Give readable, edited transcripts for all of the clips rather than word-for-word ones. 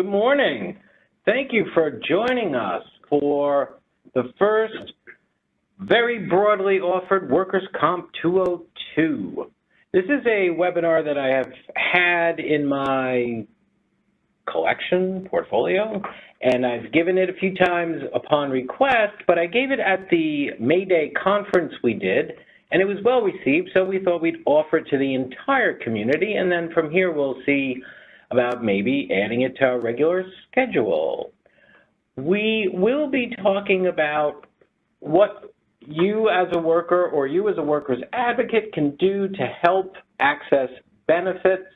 Good morning. Thank you for joining us for the first very broadly offered Workers' Comp 202. This is a webinar that I have had in my collection portfolio, and I've given it a few times upon request, but I gave it at the May Day conference we did, and it was well received, so we thought we'd offer it to the entire community, and then from here we'll see about maybe adding it to our regular schedule. We will be talking about what you as a worker or you as a worker's advocate can do to help access benefits.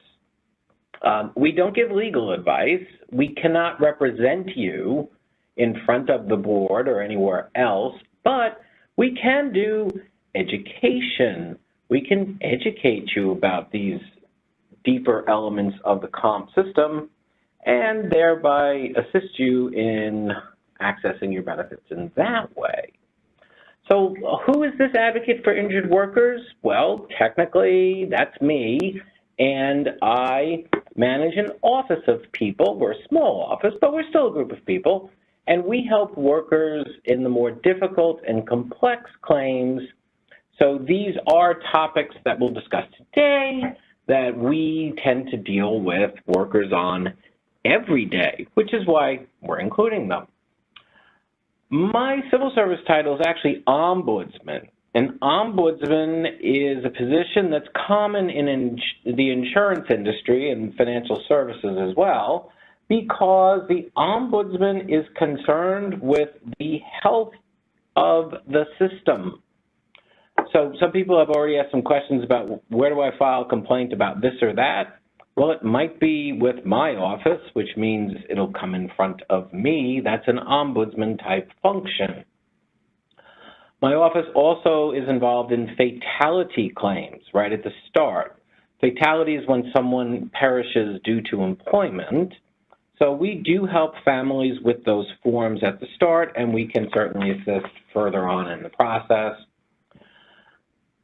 We don't give legal advice. We cannot represent you in front of the board or anywhere else, but we can do education. We can educate you about these deeper elements of the comp system and thereby assist you in accessing your benefits in that way. So who is this advocate for injured workers? Well, technically that's me, and I manage an office of people. We're a small office, but we're still a group of people, and we help workers in the more difficult and complex claims. So these are topics that we'll discuss today that we tend to deal with workers on every day, which is why we're including them. My civil service title is actually ombudsman. An ombudsman is a position that's common in the insurance industry and financial services as well, because the ombudsman is concerned with the health of the system. So some people have already asked some questions about where do I file a complaint about this or that? Well, it might be with my office, which means it'll come in front of me. That's an ombudsman type function. My office also is involved in fatality claims right at the start. Fatality is when someone perishes due to employment. So we do help families with those forms at the start, and we can certainly assist further on in the process.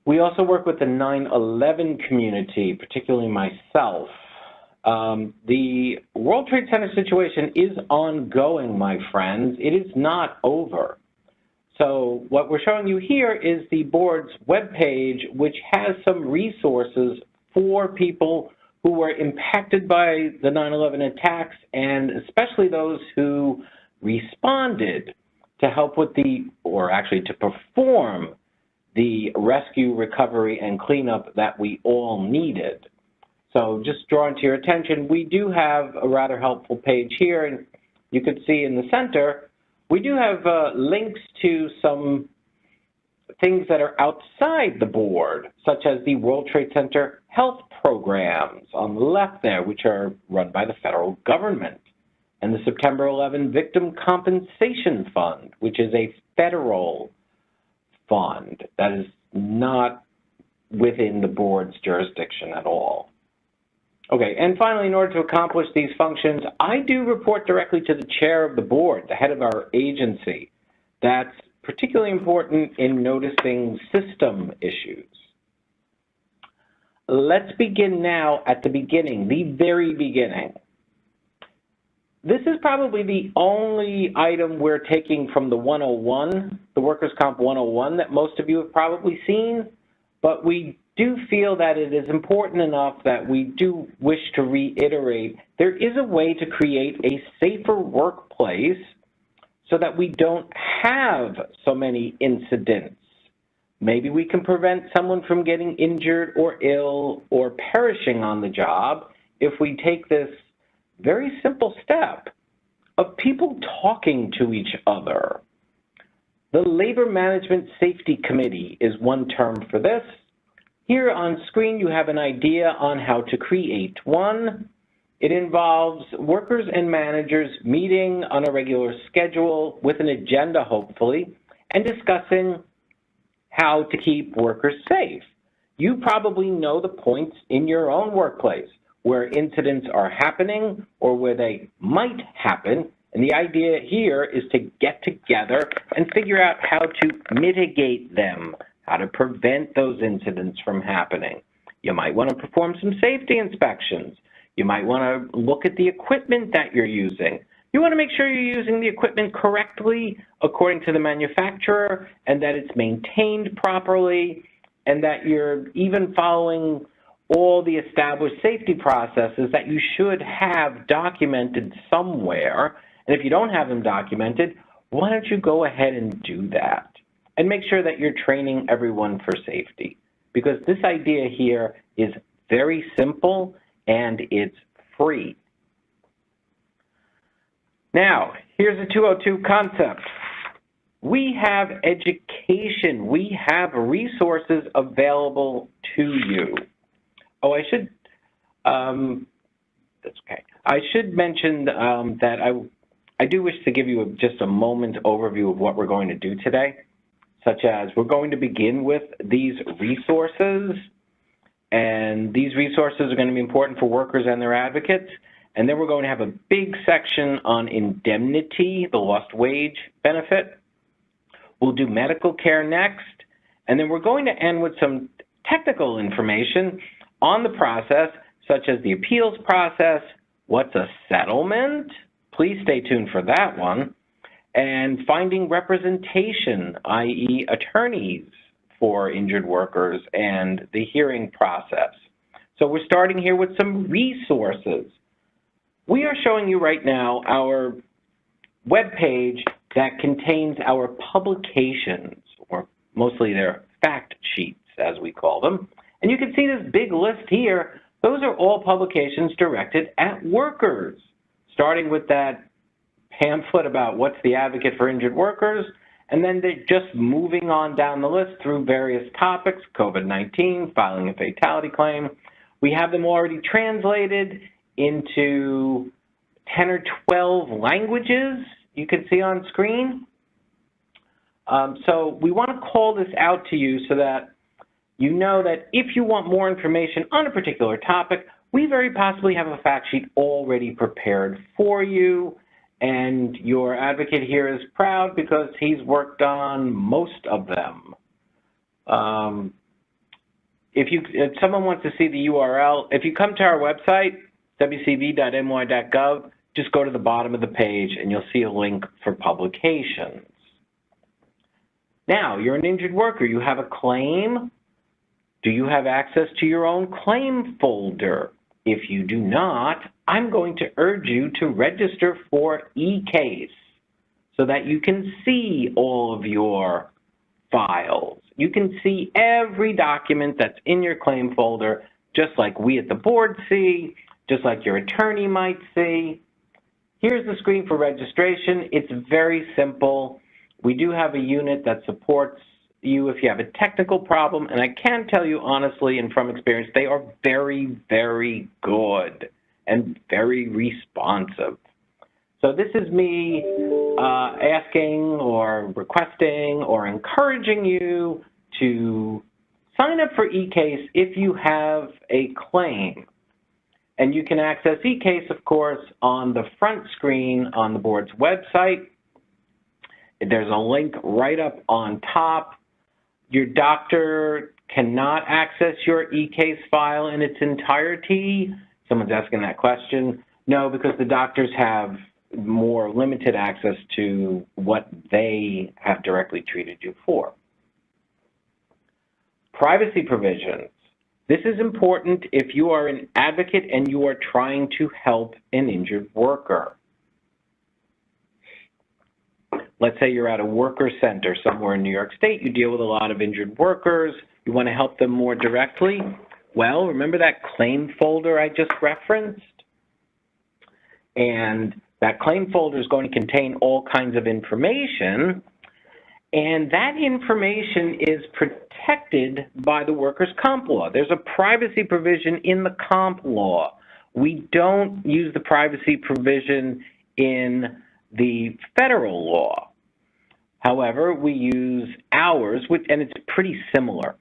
We also work with the 9/11 community, particularly myself. The World Trade Center situation is ongoing, my friends. It is not over. So what we're showing you here is the board's webpage, which has some resources for people who were impacted by the 9/11 attacks, and especially those who responded to help with or actually to perform the rescue, recovery, and cleanup that we all needed. So just drawing to your attention, we do have a rather helpful page here, and you can see in the center, we do have links to some things that are outside the board, such as the World Trade Center health programs on the left there, which are run by the federal government, and the September 11 Victim Compensation Fund, which is a federal fund that is not within the board's jurisdiction at all. Okay, and finally, in order to accomplish these functions, I do report directly to the chair of the board, the head of our agency. That's particularly important in noticing system issues. Let's begin now at the beginning, the very beginning. This is probably the only item we're taking from the 101, the Workers' Comp 101 that most of you have probably seen, but we do feel that it is important enough that we do wish to reiterate there is a way to create a safer workplace so that we don't have so many incidents. Maybe we can prevent someone from getting injured or ill or perishing on the job if we take this very simple step of people talking to each other. The Labor Management Safety Committee is one term for this. Here on screen, you have an idea on how to create one. It involves workers and managers meeting on a regular schedule with an agenda, hopefully, and discussing how to keep workers safe. You probably know the points in your own workplace where incidents are happening or where they might happen. And the idea here is to get together and figure out how to mitigate them, how to prevent those incidents from happening. You might want to perform some safety inspections. You might want to look at the equipment that you're using. You want to make sure you're using the equipment correctly according to the manufacturer and that it's maintained properly and that you're even following all the established safety processes that you should have documented somewhere. And if you don't have them documented, why don't you go ahead and do that? And make sure that you're training everyone for safety. Because this idea here is very simple and it's free. Now, here's a 202 concept. We have education. We have resources available to you. Oh, I should, that's okay. I should mention that I do wish to give you just a moment overview of what we're going to do today, such as we're going to begin with these resources, and these resources are going to be important for workers and their advocates. And then we're going to have a big section on indemnity, the lost wage benefit. We'll do medical care next. And then we're going to end with some technical information on the process, such as the appeals process, what's a settlement, please stay tuned for that one, and finding representation, i.e. attorneys for injured workers and the hearing process. So we're starting here with some resources. We are showing you right now our web page that contains our publications, or mostly their fact sheets, as we call them. And you can see this big list here. Those are all publications directed at workers, starting with that pamphlet about what's the advocate for injured workers, and then they're just moving on down the list through various topics, COVID-19, filing a fatality claim. We have them already translated into 10 or 12 languages you can see on screen. So we want to call this out to you so that you know that if you want more information on a particular topic, we very possibly have a fact sheet already prepared for you, and your advocate here is proud because he's worked on most of them. If someone wants to see the URL, if you come to our website, wcv.ny.gov, just go to the bottom of the page and you'll see a link for publications. Now, you're an injured worker, you have a claim. Do you have access to your own claim folder? If you do not, I'm going to urge you to register for eCase so that you can see all of your files. You can see every document that's in your claim folder, just like we at the board see, just like your attorney might see. Here's the screen for registration. It's very simple. We do have a unit that supports you if you have a technical problem, and I can tell you honestly and from experience, they are very, very good and very responsive. So this is me asking or requesting or encouraging you to sign up for eCase if you have a claim. And you can access eCase, of course, on the front screen on the board's website. There's a link right up on top. Your doctor cannot access your eCase file in its entirety. Someone's asking that question. No, because the doctors have more limited access to what they have directly treated you for. Privacy provisions. This is important if you are an advocate and you are trying to help an injured worker. Let's say you're at a worker center somewhere in New York State. You deal with a lot of injured workers. You want to help them more directly. Well, remember that claim folder I just referenced? And that claim folder is going to contain all kinds of information. And that information is protected by the workers' comp law. There's a privacy provision in the comp law. We don't use the privacy provision in the federal law. However, we use ours, and it's pretty similar.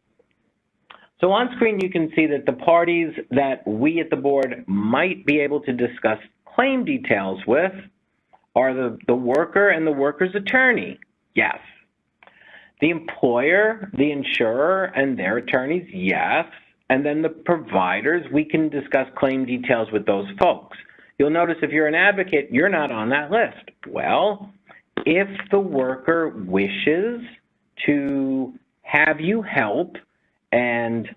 So on screen, you can see that the parties that we at the board might be able to discuss claim details with are the worker and the worker's attorney. Yes. The employer, the insurer, and their attorneys, yes. And then the providers, we can discuss claim details with those folks. You'll notice if you're an advocate, you're not on that list. Well, if the worker wishes to have you help and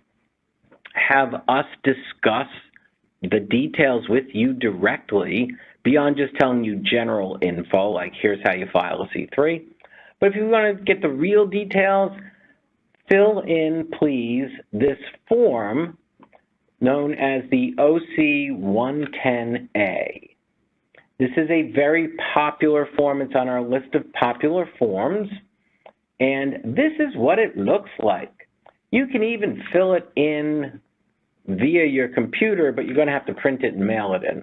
have us discuss the details with you directly, beyond just telling you general info, like here's how you file a C3. But if you want to get the real details, fill in, please, this form known as the OC 110A. This is a very popular form. It's on our list of popular forms. And this is what it looks like. You can even fill it in via your computer, but you're going to have to print it and mail it in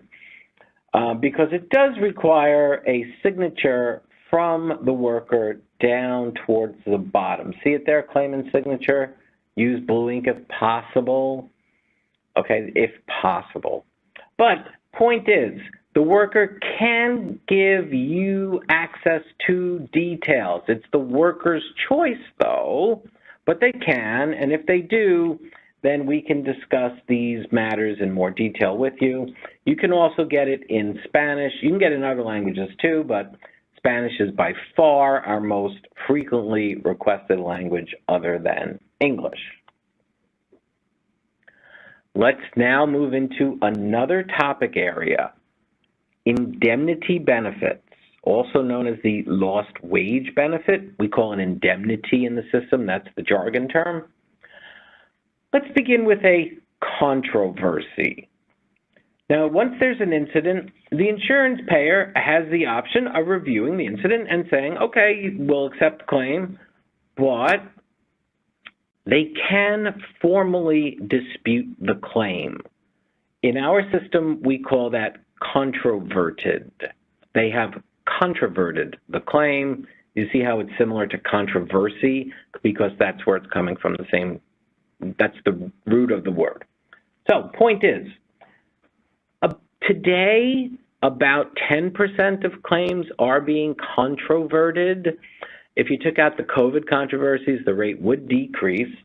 because it does require a signature from the worker down towards the bottom. See it there, claimant signature? Use blue ink if possible. Okay, if possible. But point is, the worker can give you access to details. It's the worker's choice, though, but they can, and if they do, then we can discuss these matters in more detail with you. You can also get it in Spanish. You can get it in other languages too, but Spanish is by far our most frequently requested language other than English. Let's now move into another topic area, indemnity benefits, also known as the lost wage benefit. We call it indemnity in the system. That's the jargon term. Let's begin with a controversy. Now, once there's an incident, the insurance payer has the option of reviewing the incident and saying, okay, we'll accept the claim, but they can formally dispute the claim. In our system, we call that controverted. They have controverted the claim. You see how it's similar to controversy because that's where it's coming from, the same. That's the root of the word. So, point is, today, about 10% of claims are being controverted. If you took out the COVID controversies, the rate would decrease.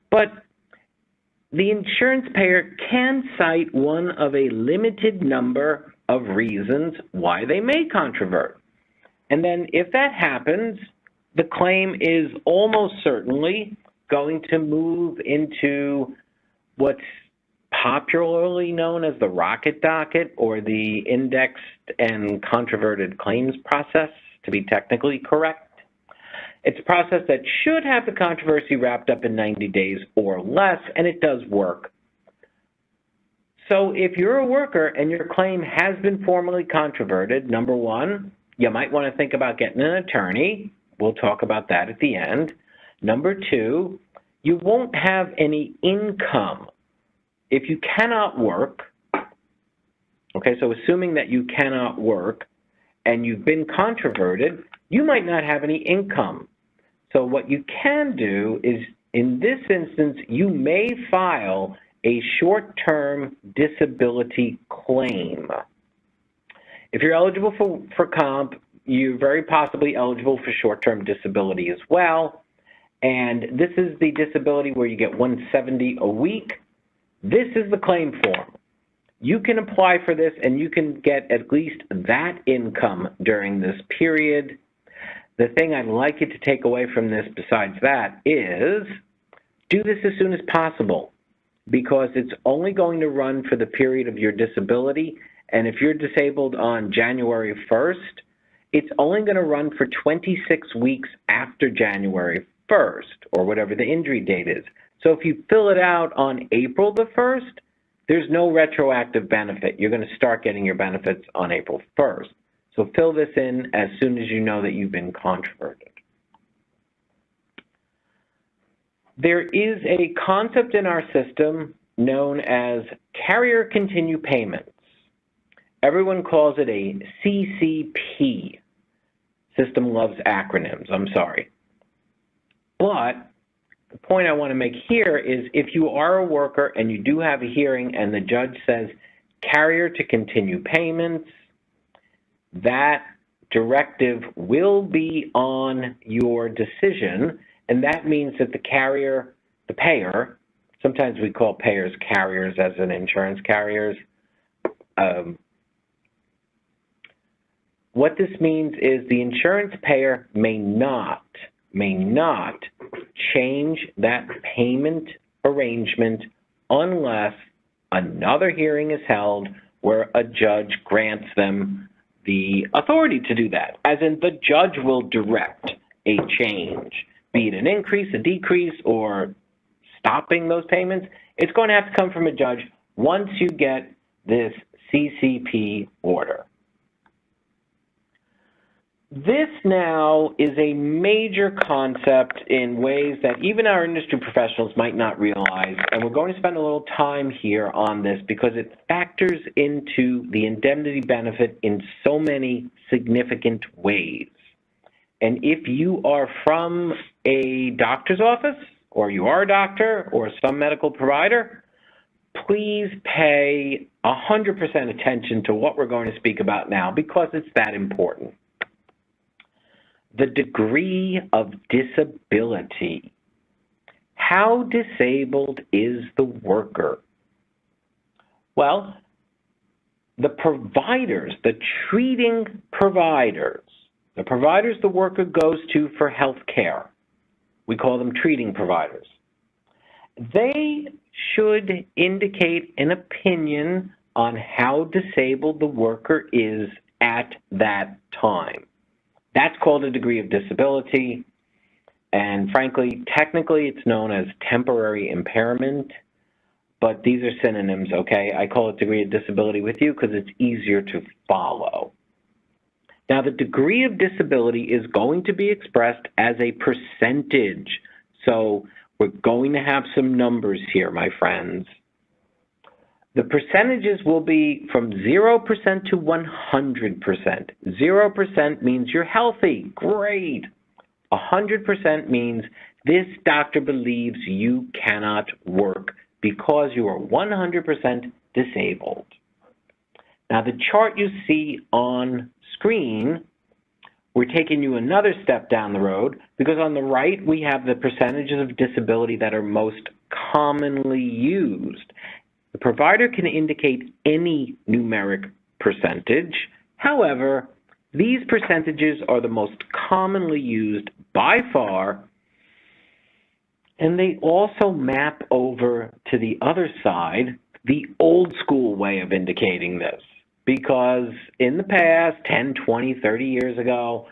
But the insurance payer can cite one of a limited number of reasons why they may controvert. And then if that happens, the claim is almost certainly going to move into what's popularly known as the rocket docket, or the indexed and controverted claims process, to be technically correct. It's a process that should have the controversy wrapped up in 90 days or less, and it does work. So if you're a worker and your claim has been formally controverted, number one, you might want to think about getting an attorney. We'll talk about that at the end. Number two, you won't have any income. If you cannot work, okay, so assuming that you cannot work and you've been controverted, you might not have any income. So what you can do is, in this instance, you may file a short-term disability claim. If you're eligible for comp, you're very possibly eligible for short-term disability as well. And this is the disability where you get $170 a week. This is the claim form. You can apply for this and you can get at least that income during this period. The thing I'd like you to take away from this besides that is do this as soon as possible, because it's only going to run for the period of your disability. And if you're disabled on January 1st, it's only going to run for 26 weeks after January 1st, or whatever the injury date is. So if you fill it out on April the 1st, there's no retroactive benefit. You're going to start getting your benefits on April 1st. So fill this in as soon as you know that you've been controverted. There is a concept in our system known as carrier continue payments. Everyone calls it a CCP. System loves acronyms, I'm sorry. But the point I want to make here is if you are a worker and you do have a hearing and the judge says carrier to continue payments, that directive will be on your decision, and that means that the carrier, the payer, sometimes we call payers carriers as in insurance carriers. What this means is the insurance payer may not change that payment arrangement unless another hearing is held where a judge grants them the authority to do that, as in the judge will direct a change, be it an increase, a decrease, or stopping those payments. It's going to have to come from a judge once you get this CCP order. This now is a major concept in ways that even our industry professionals might not realize, and we're going to spend a little time here on this because it factors into the indemnity benefit in so many significant ways. And if you are from a doctor's office, or you are a doctor, or some medical provider, please pay 100% attention to what we're going to speak about now because it's that important. The degree of disability. How disabled is the worker? Well, the providers, the treating providers, the providers the worker goes to for health care, we call them treating providers. They should indicate an opinion on how disabled the worker is at that time. That's called a degree of disability, and frankly, technically it's known as temporary impairment, but these are synonyms, okay? I call it degree of disability with you because it's easier to follow. Now, the degree of disability is going to be expressed as a percentage, so we're going to have some numbers here, my friends. The percentages will be from 0% to 100%. 0% means you're healthy, great. 100% means this doctor believes you cannot work because you are 100% disabled. Now, the chart you see on screen, we're taking you another step down the road because on the right we have the percentages of disability that are most commonly used. The provider can indicate any numeric percentage. However, these percentages are the most commonly used by far, and they also map over to the other side, the old school way of indicating this. Because in the past, 10, 20, 30 years ago,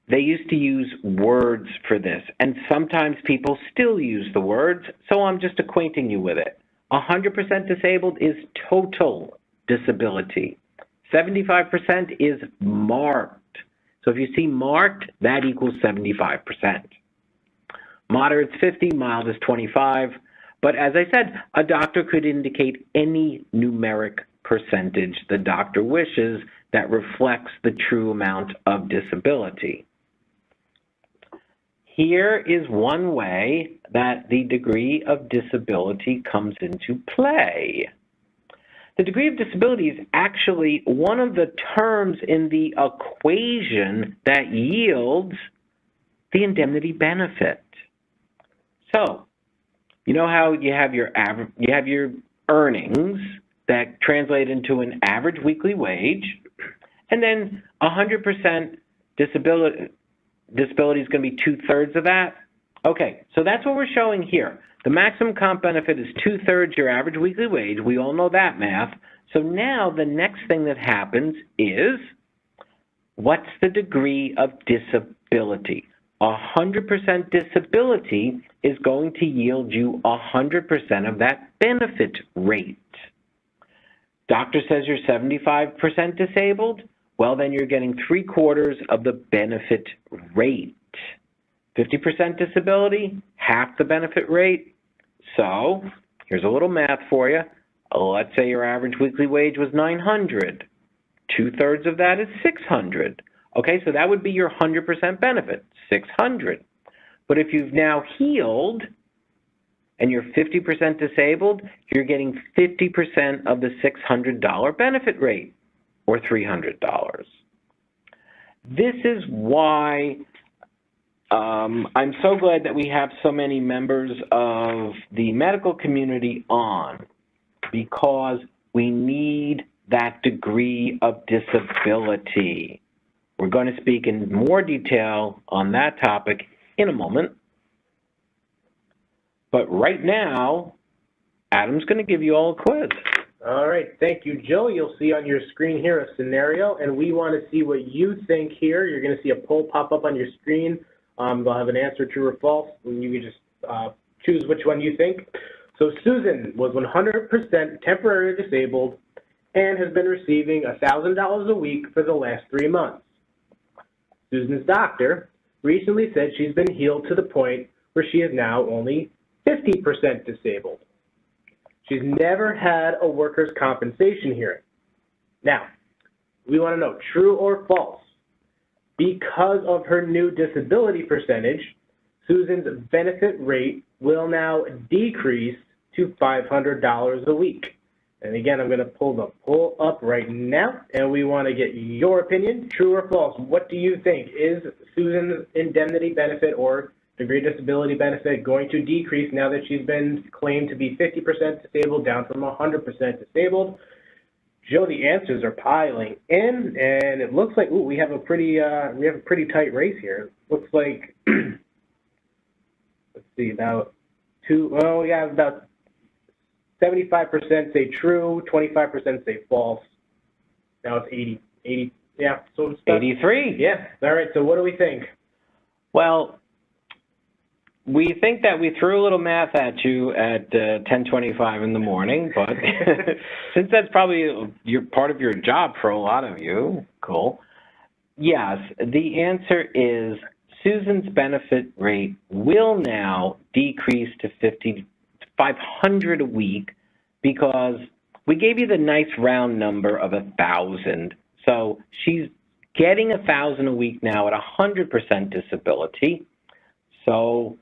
they used to use words for this, and sometimes people still use the words, so I'm just acquainting you with it. 100% disabled is total disability. 75% is marked. So if you see marked, that equals 75%. Moderate is 50, mild is 25. But as I said, a doctor could indicate any numeric percentage the doctor wishes that reflects the true amount of disability. Here is one way that the degree of disability comes into play. The degree of disability is actually one of the terms in the equation that yields the indemnity benefit. So, you know how you have your earnings that translate into an average weekly wage, and then 100% disability is going to be 2/3 of that? Okay, so that's what we're showing here. The maximum comp benefit is 2/3 your average weekly wage. We all know that math. So now the next thing that happens is, what's the degree of disability? 100% disability is going to yield you 100% of that benefit rate. Doctor says you're 75% disabled. Well, then you're getting 3/4 of the benefit rate. 50% disability, half the benefit rate. So here's a little math for you. Let's say your average weekly wage was $900. 2/3 of that is $600. Okay, so that would be your 100% benefit, $600. But if you've now healed and you're 50% disabled, you're getting 50% of the $600 benefit rate, or $300. This is why I'm so glad that we have so many members of the medical community on, because we need that degree of disability. We're going to speak in more detail on that topic in a moment. But right now, Adam's going to give you all a quiz. All right, thank you, Joe. You'll see on your screen here a scenario, and we want to see what you think here. You're going to see a poll pop up on your screen. They'll have an answer, true or false, and you can just choose which one you think. So Susan was 100% temporarily disabled and has been receiving $1,000 a week for the last 3 months. Susan's doctor recently said she's been healed to the point where she is now only 50% disabled. She's never had a workers' compensation hearing. Now, we want to know true or false. Because of her new disability percentage, Susan's benefit rate will now decrease to $500 a week. And again, I'm going to pull the poll up right now, and we want to get your opinion, true or false. What do you think? Is Susan's indemnity benefit or degree of disability benefit going to decrease now that she's been claimed to be 50% disabled down from 100% disabled? Joe, the answers are piling in, and it looks like we have a pretty tight race here. Looks like let's see, about we have about 75% say true, 25% say false. Now it's 80, yeah. So it's about 83. Yeah. All right. So what do we think? Well, we think that we threw a little math at you at 10:25 in the morning, but since that's probably part of your job for a lot of you, cool. Yes, the answer is Susan's benefit rate will now decrease to $500 a week, because we gave you the nice round number of 1,000. So she's getting 1,000 a week now at 100% disability. So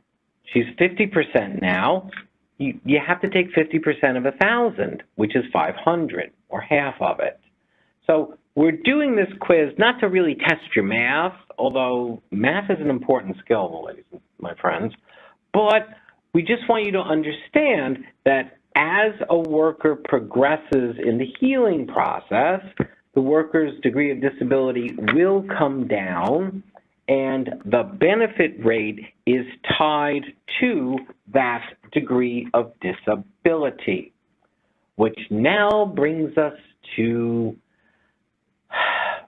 she's 50% now. You have to take 50% of 1,000, which is 500, or half of it. So we're doing this quiz not to really test your math, although math is an important skill, ladies and my friends, but we just want you to understand that as a worker progresses in the healing process, the worker's degree of disability will come down, and the benefit rate is tied to that degree of disability, which now brings us to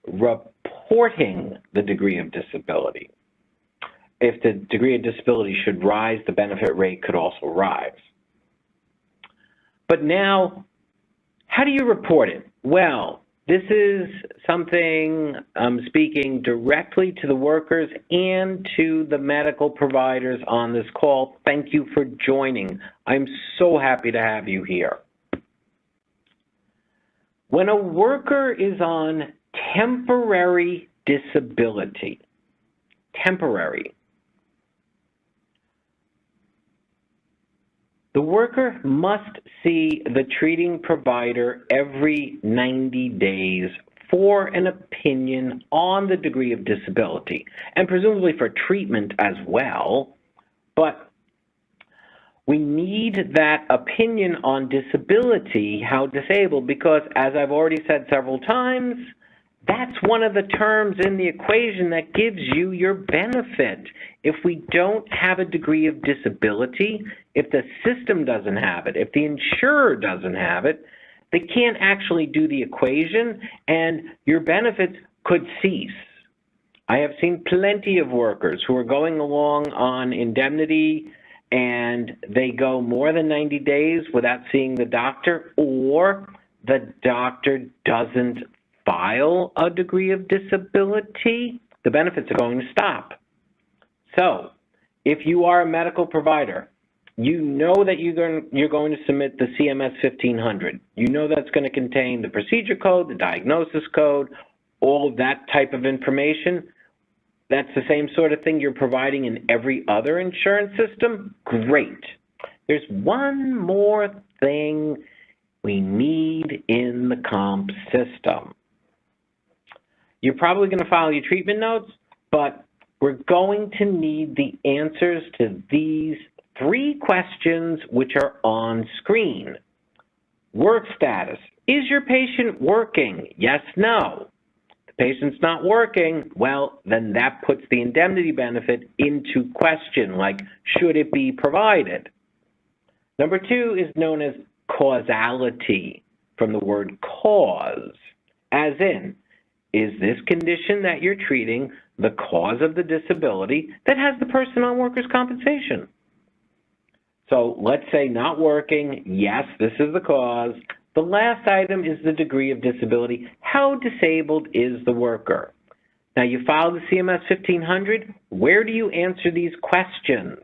reporting the degree of disability. If the degree of disability should rise, the benefit rate could also rise. But now, how do you report it? Well, this is something I'm speaking directly to the workers and to the medical providers on this call. Thank you for joining. I'm so happy to have you here. When a worker is on temporary disability, temporary, the worker must see the treating provider every 90 days for an opinion on the degree of disability, and presumably for treatment as well. But we need that opinion on disability, how disabled, because as I've already said several times, that's one of the terms in the equation that gives you your benefit. If we don't have a degree of disability, if the system doesn't have it, if the insurer doesn't have it, they can't actually do the equation, and your benefits could cease. I have seen plenty of workers who are going along on indemnity and they go more than 90 days without seeing the doctor, or the doctor doesn't file a degree of disability, the benefits are going to stop. So if you are a medical provider, you know that you're going to submit the CMS 1500. You know that's going to contain the procedure code, the diagnosis code, all of that type of information. That's the same sort of thing you're providing in every other insurance system. Great. There's one more thing we need in the comp system. You're probably going to file your treatment notes, but we're going to need the answers to these 3 questions which are on screen. Work status. Is your patient working? Yes, no. The patient's not working, well, then that puts the indemnity benefit into question, like, should it be provided? Number 2 is known as causality, from the word cause, as in, is this condition that you're treating the cause of the disability that has the person on workers' compensation? So let's say not working, yes, this is the cause. The last item is the degree of disability. How disabled is the worker? Now you file the CMS 1500. Where do you answer these questions?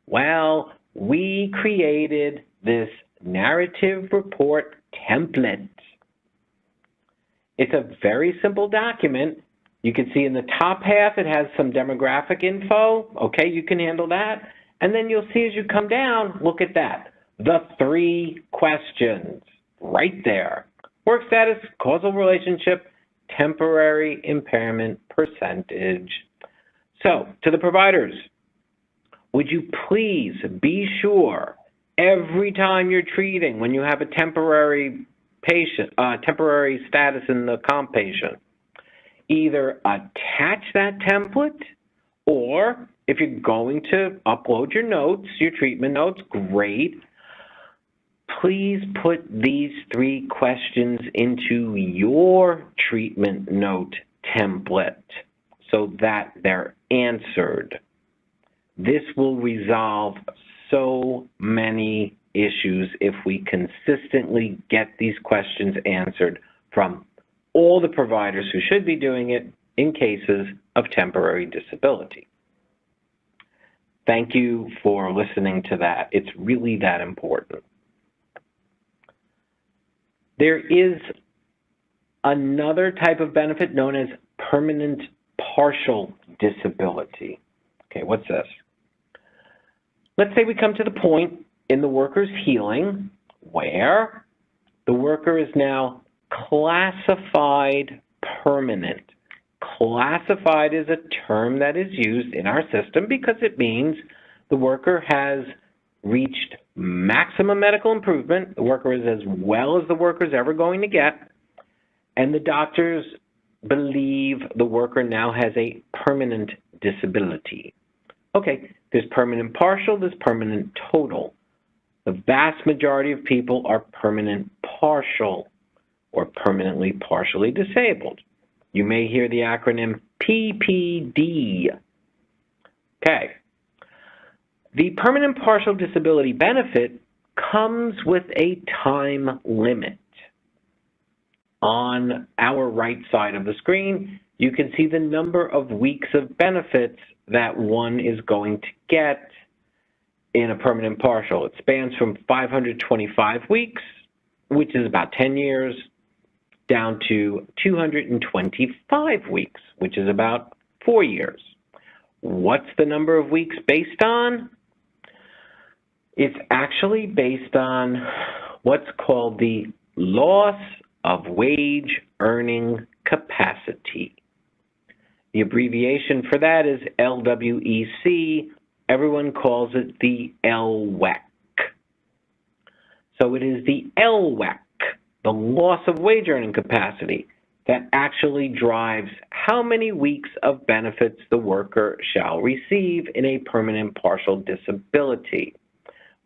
Well, we created this narrative report template. It's a very simple document. You can see in the top half it has some demographic info. Okay, you can handle that. And then you'll see as you come down, look at that. The 3 questions right there. Work status, causal relationship, temporary impairment percentage. So, to the providers, would you please be sure every time you're treating, when you have a temporary patient, temporary status in the comp patient, either attach that template, or if you're going to upload your notes, your treatment notes, great. Please put these 3 questions into your treatment note template so that they're answered. This will resolve so many issues if we consistently get these questions answered from all the providers who should be doing it in cases of temporary disability. Thank you for listening to that. It's really that important. There is another type of benefit known as permanent partial disability. Okay, what's this? Let's say we come to the point in the worker's healing where the worker is now classified permanent. Classified is a term that is used in our system because it means the worker has reached maximum medical improvement, the worker is as well as the worker is ever going to get, and the doctors believe the worker now has a permanent disability. Okay, there's permanent partial, there's permanent total. The vast majority of people are permanent partial or permanently partially disabled. You may hear the acronym PPD. Okay. The permanent partial disability benefit comes with a time limit. On our right side of the screen, you can see the number of weeks of benefits that one is going to get in a permanent partial. It spans from 525 weeks, which is about 10 years, down to 225 weeks, which is about 4 years. What's the number of weeks based on? It's actually based on what's called the loss of wage earning capacity. The abbreviation for that is LWEC. Everyone calls it the LWEC. So it is the LWEC, the loss of wage earning capacity, that actually drives how many weeks of benefits the worker shall receive in a permanent partial disability.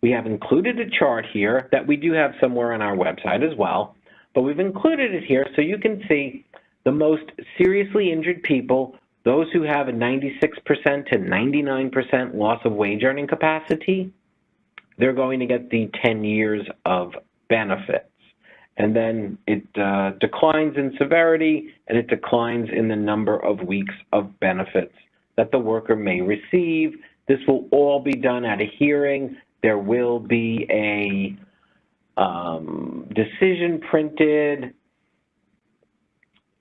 We have included a chart here that we do have somewhere on our website as well, but we've included it here so you can see the most seriously injured people, those who have a 96% to 99% loss of wage earning capacity, they're going to get the 10 years of benefits. And then it declines in severity and it declines in the number of weeks of benefits that the worker may receive. This will all be done at a hearing. There will be a decision printed.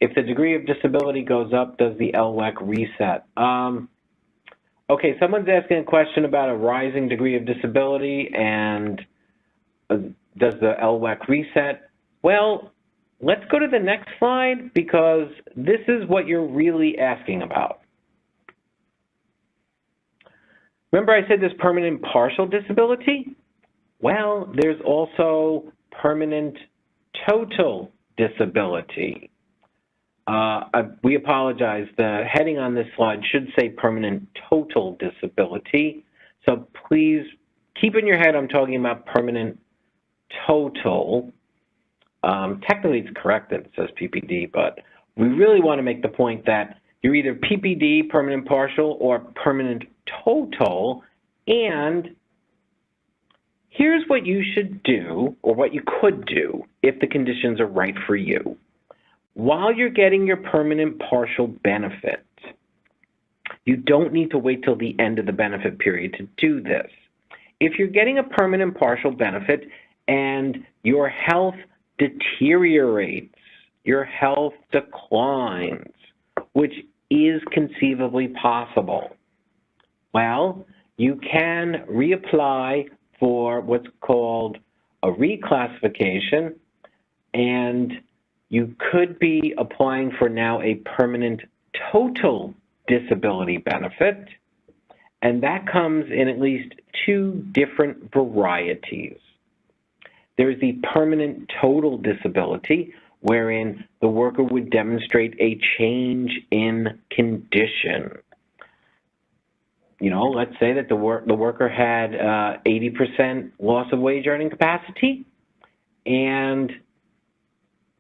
If the degree of disability goes up, does the LWEC reset? Okay, someone's asking a question about a rising degree of disability and does the LWEC reset? Well, let's go to the next slide because this is what you're really asking about. Remember I said there's permanent partial disability? Well, there's also permanent total disability. We apologize. The heading on this slide should say permanent total disability. So please keep in your head I'm talking about permanent total. Technically it's correct that it says PPD, but we really want to make the point that you're either PPD, permanent partial, or permanent total, and here's what you should do, or what you could do, if the conditions are right for you. While you're getting your permanent partial benefit, you don't need to wait till the end of the benefit period to do this. If you're getting a permanent partial benefit and your health deteriorates, your health declines, which is conceivably possible, well, you can reapply for what's called a reclassification, and you could be applying for now a permanent total disability benefit, and that comes in at least two different varieties. There's the permanent total disability, wherein the worker would demonstrate a change in condition. You know, let's say that the worker had 80% loss of wage earning capacity, and,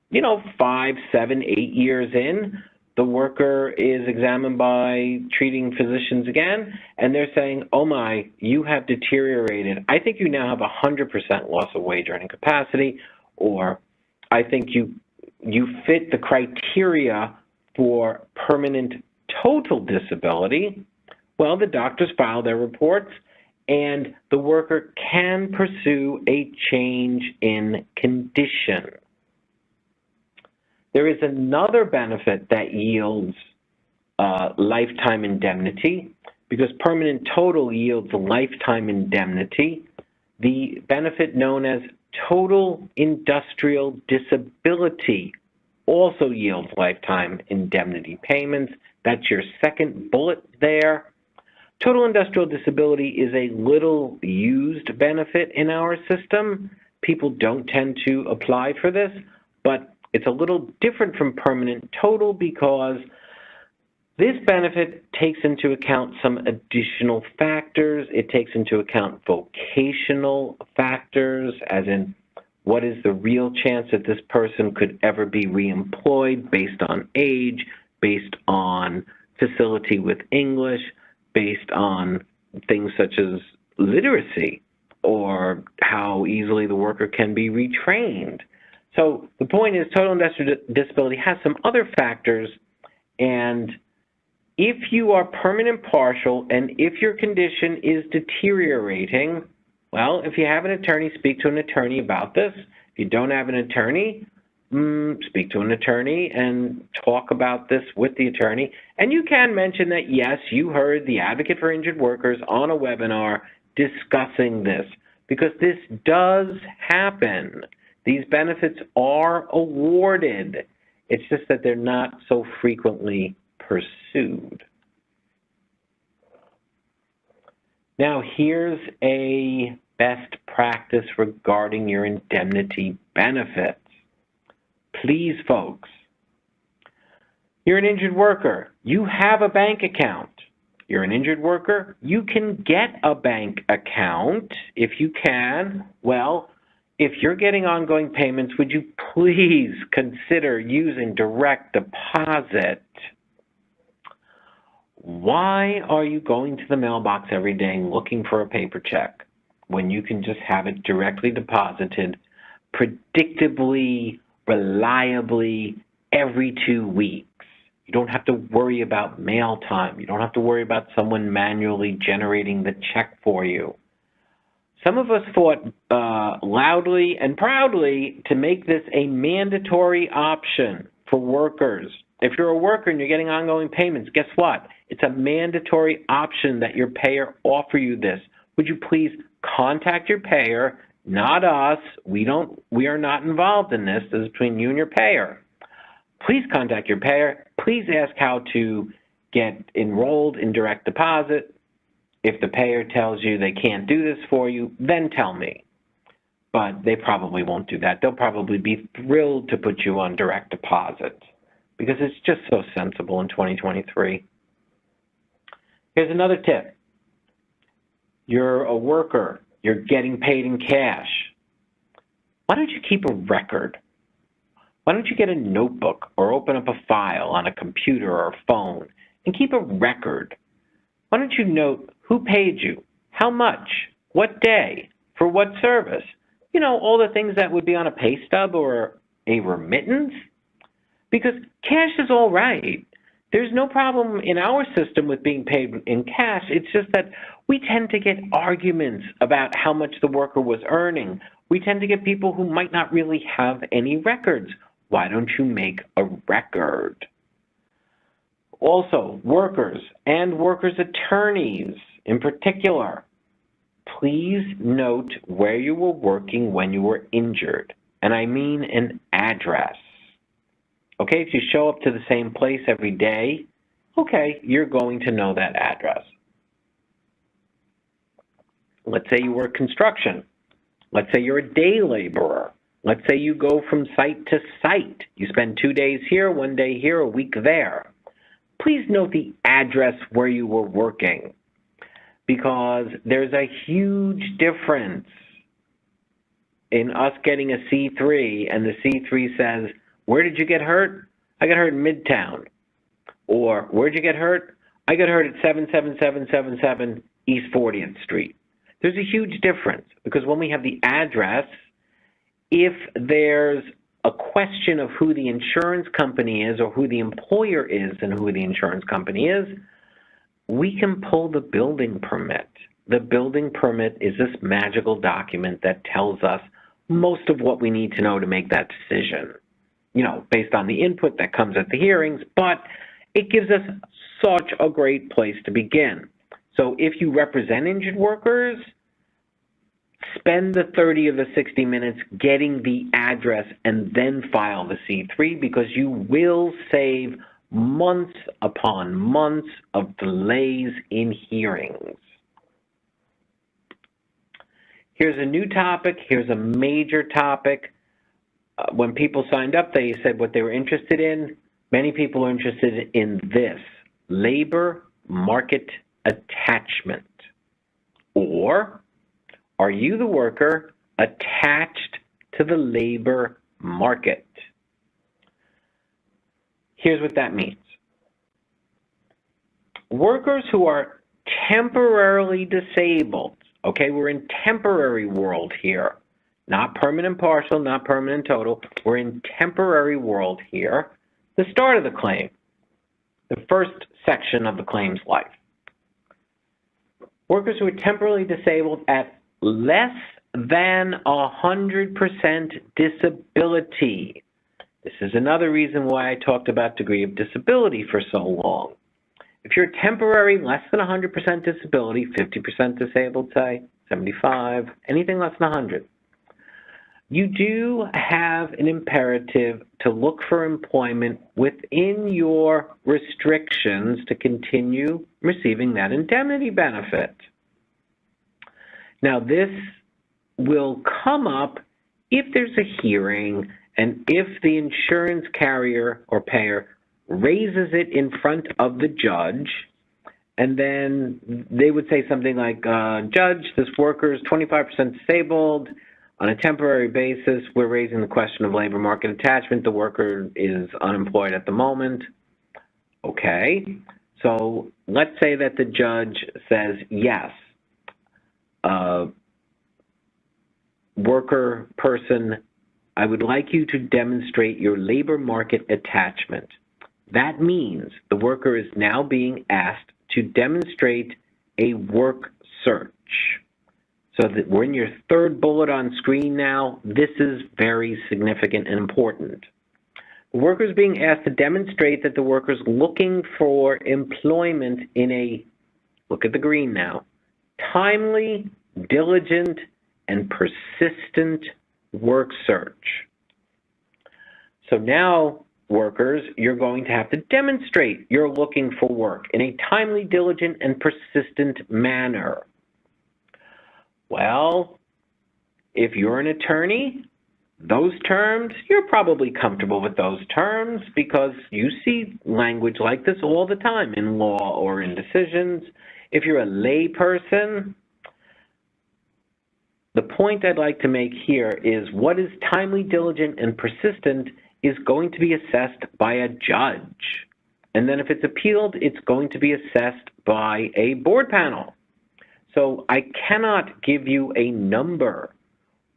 you know, 5, 7, 8 years in, the worker is examined by treating physicians again, and they're saying, oh my, you have deteriorated. I think you now have 100% loss of wage earning capacity, or I think you fit the criteria for permanent total disability. Well, the doctors file their reports, and the worker can pursue a change in condition. There is another benefit that yields lifetime indemnity, because permanent total yields lifetime indemnity. The benefit known as total industrial disability also yields lifetime indemnity payments. That's your second bullet there. Total industrial disability is a little used benefit in our system. People don't tend to apply for this, but it's a little different from permanent total because this benefit takes into account some additional factors. It takes into account vocational factors, as in what is the real chance that this person could ever be reemployed based on age, based on facility with English, based on things such as literacy, or how easily the worker can be retrained. So the point is, total industrial disability has some other factors, and if you are permanent partial and if your condition is deteriorating, well, if you have an attorney, speak to an attorney about this. If you don't have an attorney, speak to an attorney and talk about this with the attorney. And you can mention that, yes, you heard the Advocate for Injured Workers on a webinar discussing this, because this does happen. These benefits are awarded. It's just that they're not so frequently pursued. Now, here's a best practice regarding your indemnity benefits. Please, folks, you're an injured worker. You have a bank account. You're an injured worker. You can get a bank account. If you can, well, if you're getting ongoing payments, would you please consider using direct deposit? Why are you going to the mailbox every day and looking for a paper check when you can just have it directly deposited, predictably, reliably, every 2 weeks? You don't have to worry about mail time. You don't have to worry about someone manually generating the check for you. Some of us fought loudly and proudly to make this a mandatory option for workers. If you're a worker and you're getting ongoing payments, guess what? It's a mandatory option that your payer offer you this. Would you please contact your payer, not us. We are not involved in this. This is between you and your payer. Please contact your payer. Please ask how to get enrolled in direct deposit. If the payer tells you they can't do this for you, then tell me. But they probably won't do that. They'll probably be thrilled to put you on direct deposit because it's just so sensible in 2023. Here's another tip. You're a worker. You're getting paid in cash. Why don't you keep a record? Why don't you get a notebook or open up a file on a computer or a phone and keep a record? Why don't you note who paid you, how much, what day, for what service? You know, all the things that would be on a pay stub or a remittance. Because cash is all right. There's no problem in our system with being paid in cash. It's just that we tend to get arguments about how much the worker was earning. We tend to get people who might not really have any records. Why don't you make a record? Also, workers and workers' attorneys in particular, please note where you were working when you were injured. And I mean an address. Okay, if you show up to the same place every day, okay, you're going to know that address. Let's say you work construction. Let's say you're a day laborer. Let's say you go from site to site. You spend 2 days here, 1 day here, a week there. Please note the address where you were working because there's a huge difference in us getting a C3 and the C3 says, where did you get hurt? I got hurt in Midtown. Or where'd you get hurt? I got hurt at 77777 East 40th Street. There's a huge difference because when we have the address, if there's a question of who the insurance company is or who the employer is and who the insurance company is, we can pull the building permit. The building permit is this magical document that tells us most of what we need to know to make that decision, you know, based on the input that comes at the hearings, but it gives us such a great place to begin. So if you represent injured workers, spend the 30 of the 60 minutes getting the address and then file the C3 because you will save months upon months of delays in hearings. Here's a new topic. Here's a major topic. When people signed up, they said what they were interested in. Many people are interested in this, labor market attachment. Or, are you the worker attached to the labor market? Here's what that means. Workers who are temporarily disabled, okay, we're in temporary world here, not permanent partial, not permanent total, we're in temporary world here. The start of the claim, the first section of the claim's life. Workers who are temporarily disabled at less than 100% disability. This is another reason why I talked about degree of disability for so long. If you're temporary, less than 100% disability, 50% disabled, say, 75, anything less than 100, you do have an imperative to look for employment within your restrictions to continue receiving that indemnity benefit. Now, this will come up if there's a hearing and if the insurance carrier or payer raises it in front of the judge, and then they would say something like, Judge, this worker is 25% disabled. On a temporary basis, we're raising the question of labor market attachment. The worker is unemployed at the moment. Okay, so let's say that the judge says, yes, worker person, I would like you to demonstrate your labor market attachment. That means the worker is now being asked to demonstrate a work search. So that we're in your third bullet on screen now. This is very significant and important. The worker is being asked to demonstrate that the worker is looking for employment in a, look at the green now, timely, diligent, and persistent work search. So now workers, you're going to have to demonstrate you're looking for work in a timely, diligent, and persistent manner. Well, if you're an attorney, those terms, you're probably comfortable with those terms because you see language like this all the time in law or in decisions. If you're a lay person, the point I'd like to make here is what is timely, diligent, and persistent is going to be assessed by a judge. And then if it's appealed, it's going to be assessed by a board panel. So I cannot give you a number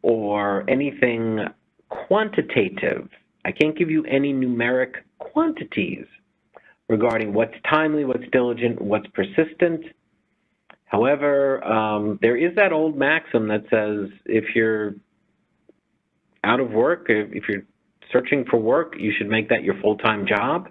or anything quantitative. I can't give you any numeric quantities regarding what's timely, what's diligent, what's persistent. However, there is that old maxim that says if you're out of work, if you're searching for work, you should make that your full-time job.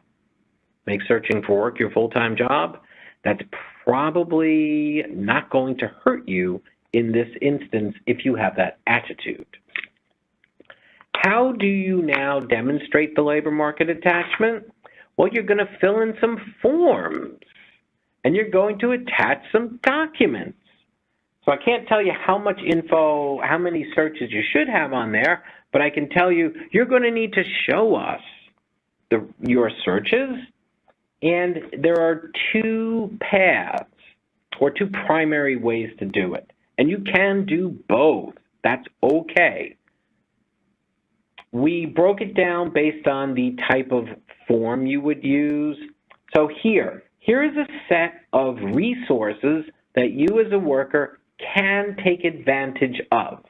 Make searching for work your full-time job. That's probably not going to hurt you in this instance if you have that attitude. How do you now demonstrate the labor market attachment? Well, you're going to fill in some forms, and you're going to attach some documents. So I can't tell you how much info, how many searches you should have on there, but I can tell you you're going to need to show us your searches, and there are two paths or two primary ways to do it. And you can do both. That's okay. We broke it down based on the type of form you would use. So here is a set of resources that you as a worker can take advantage of.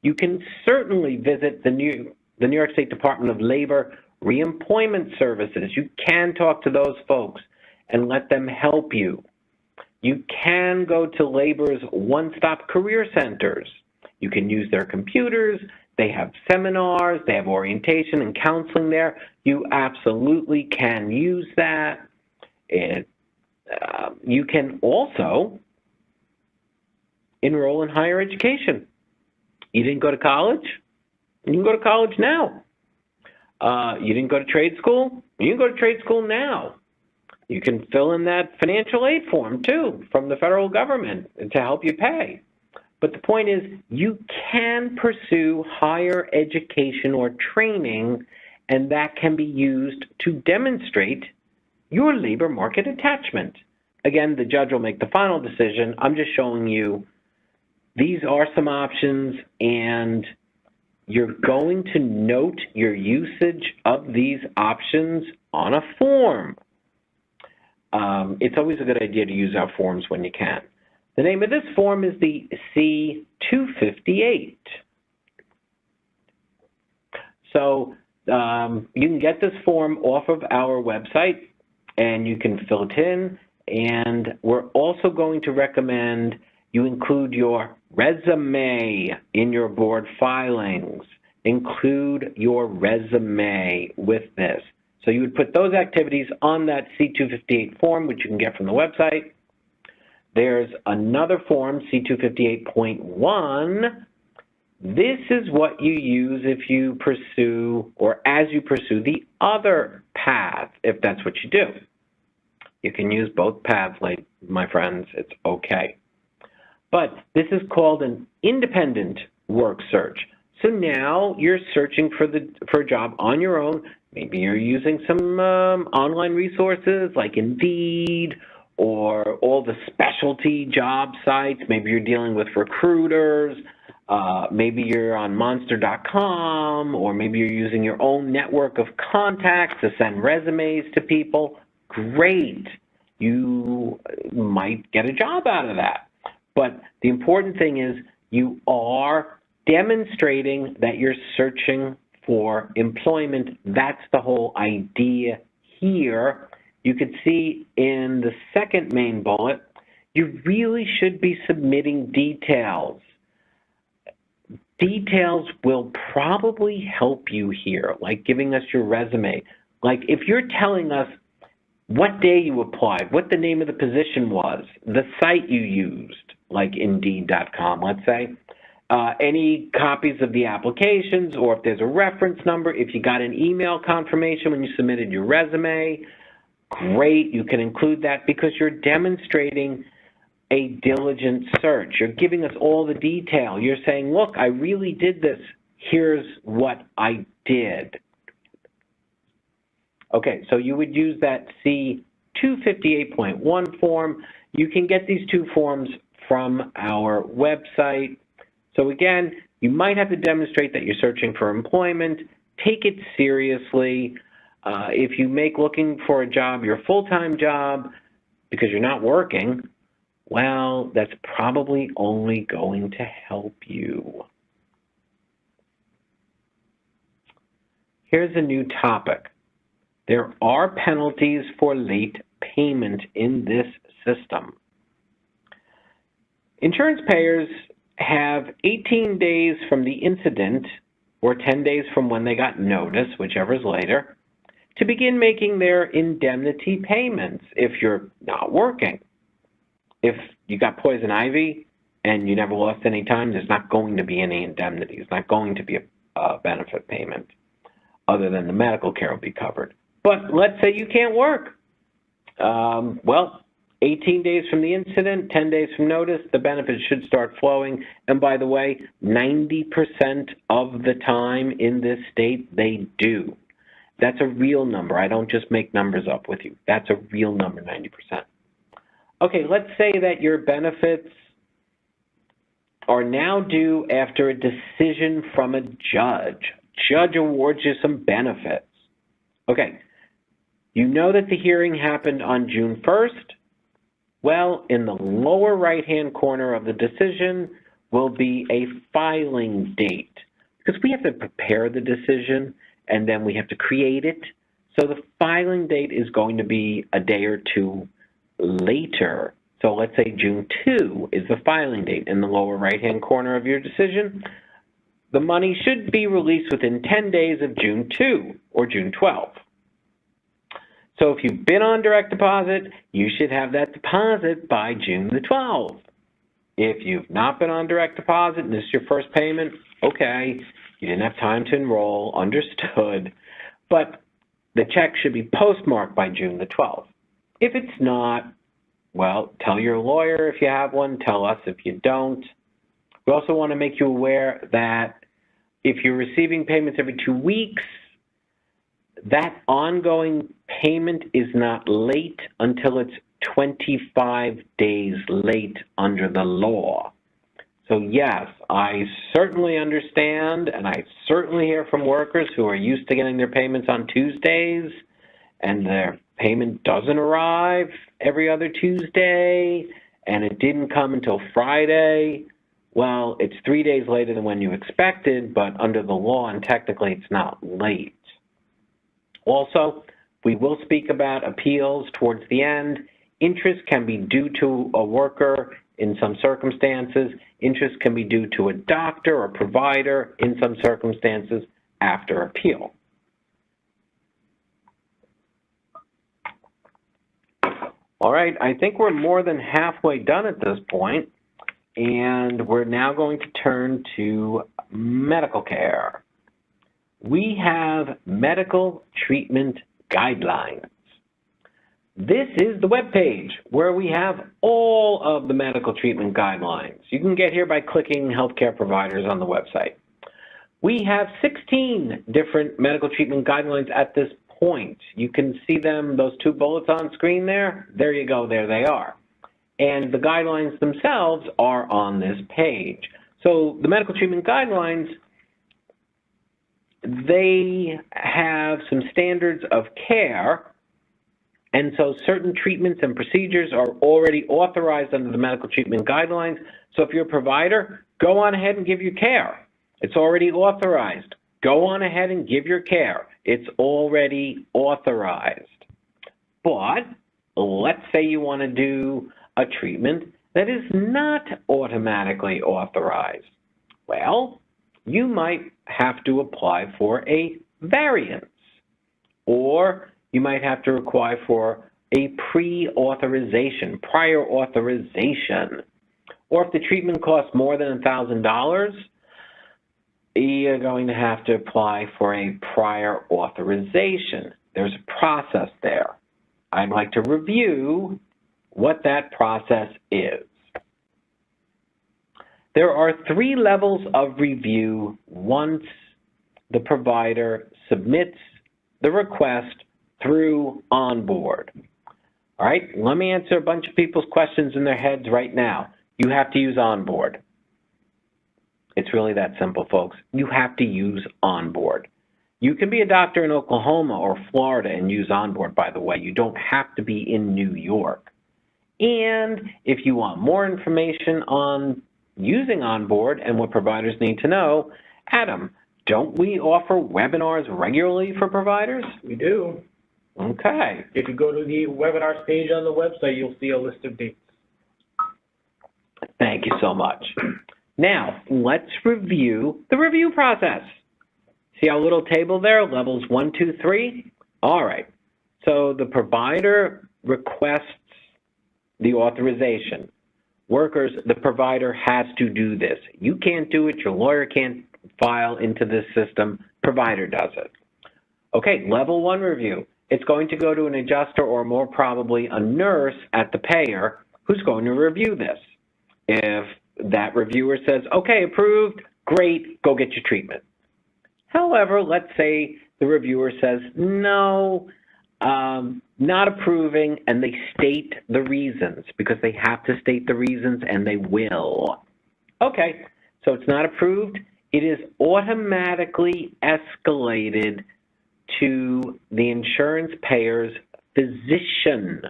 You can certainly visit the New York State Department of Labor Reemployment Services. You can talk to those folks and let them help you. You can go to Labor's one-stop career centers. You can use their computers. They have seminars. They have orientation and counseling there. You absolutely can use that. You can also enroll in higher education. You didn't go to college? You can go to college now. You didn't go to trade school? You can go to trade school now. You can fill in that financial aid form, too, from the federal government to help you pay. But the point is, you can pursue higher education or training, and that can be used to demonstrate your labor market attachment. Again, the judge will make the final decision. I'm just showing you these are some options, and you're going to note your usage of these options on a form. It's always a good idea to use our forms when you can. The name of this form is the C-258. So you can get this form off of our website, and you can fill it in. And we're also going to recommend you include your resume in your board filings. Include your resume with this. So you would put those activities on that C-258 form, which you can get from the website. There's another form, C-258.1. This is what you use if you pursue, or as you pursue the other path, if that's what you do. You can use both paths, my friends. It's okay. But this is called an independent work search. So now you're searching for a job on your own. Maybe you're using some online resources like Indeed or all the specialty job sites. Maybe you're dealing with recruiters. Maybe you're on Monster.com, or maybe you're using your own network of contacts to send resumes to people. Great. You might get a job out of that. But the important thing is you are demonstrating that you're searching for employment. That's the whole idea here. You could see in the second main bullet, you really should be submitting details. Details will probably help you here, like giving us your resume. Like if you're telling us what day you applied, what the name of the position was, the site you used, like Indeed.com, let's say, any copies of the applications, or if there's a reference number, if you got an email confirmation when you submitted your resume, great, you can include that because you're demonstrating a diligent search. You're giving us all the detail. You're saying, look, I really did this. Here's what I did. Okay, so you would use that C-258.1 form. You can get these two forms from our website. So again, you might have to demonstrate that you're searching for employment. Take it seriously. If you make looking for a job your full-time job because you're not working, well, that's probably only going to help you. Here's a new topic. There are penalties for late payment in this system. Insurance payers have 18 days from the incident or 10 days from when they got notice, whichever is later, to begin making their indemnity payments if you're not working. If you got poison ivy and you never lost any time, there's not going to be any indemnity. It's not going to be a benefit payment other than the medical care will be covered. But let's say you can't work. Well, 18 days from the incident, 10 days from notice, the benefits should start flowing. And by the way, 90% of the time in this state, they do. That's a real number. I don't just make numbers up with you. That's a real number, 90%. Okay, let's say that your benefits are now due after a decision from a judge. Judge awards you some benefits. Okay, you know that the hearing happened on June 1st. Well, in the lower right-hand corner of the decision will be a filing date because we have to prepare the decision and then we have to create it. So the filing date is going to be a day or two later. So let's say June 2 is the filing date in the lower right-hand corner of your decision. The money should be released within 10 days of June 2 or June 12. So if you've been on direct deposit, you should have that deposit by June the 12th. If you've not been on direct deposit and this is your first payment, okay, you didn't have time to enroll, understood, but the check should be postmarked by June the 12th. If it's not, well, tell your lawyer if you have one, tell us if you don't. We also want to make you aware that if you're receiving payments every 2 weeks, that ongoing payment is not late until it's 25 days late under the law. So yes, I certainly understand, and I certainly hear from workers who are used to getting their payments on Tuesdays, and their payment doesn't arrive every other Tuesday, and it didn't come until Friday. Well, it's 3 days later than when you expected, but under the law, and technically it's not late. Also, we will speak about appeals towards the end. Interest can be due to a worker in some circumstances. Interest can be due to a doctor or provider in some circumstances after appeal. All right, I think we're more than halfway done at this point, and we're now going to turn to medical care. We have medical treatment guidelines. This is the web page where we have all of the medical treatment guidelines. You can get here by clicking healthcare providers on the website. We have 16 different medical treatment guidelines at this point. You can see them, those two bullets on screen there. There you go, there they are. And the guidelines themselves are on this page. So the medical treatment guidelines, they have some standards of care, and so certain treatments and procedures are already authorized under the medical treatment guidelines. So if you're a provider, go on ahead and give your care. It's already authorized. Go on ahead and give your care. It's already authorized. But let's say you want to do a treatment that is not automatically authorized. Well, you might have to apply for a variance, or you might have to apply for a prior authorization, or if the treatment costs more than $1,000, you're going to have to apply for a prior authorization. There's a process there. I'd like to review what that process is. There are 3 levels of review once the provider submits the request through Onboard. All right, let me answer a bunch of people's questions in their heads right now. You have to use Onboard. It's really that simple, folks. You have to use Onboard. You can be a doctor in Oklahoma or Florida and use Onboard, by the way. You don't have to be in New York. And if you want more information on using Onboard and what providers need to know, Adam, don't we offer webinars regularly for providers? We do. Okay. If you go to the webinars page on the website, you'll see a list of dates. Thank you so much. Now, let's review the review process. See our little table there, levels 1, 2, 3? All right. So the provider requests the authorization. Workers, the provider has to do this. You can't do it. Your lawyer can't file into this system. Provider does it. Okay, level 1 review. It's going to go to an adjuster or more probably a nurse at the payer who's going to review this. If that reviewer says, okay, approved, great, go get your treatment. However, let's say the reviewer says, no, not approving, and they state the reasons, because they have to state the reasons, and they will. Okay, so it's not approved. It is automatically escalated to the insurance payer's physician.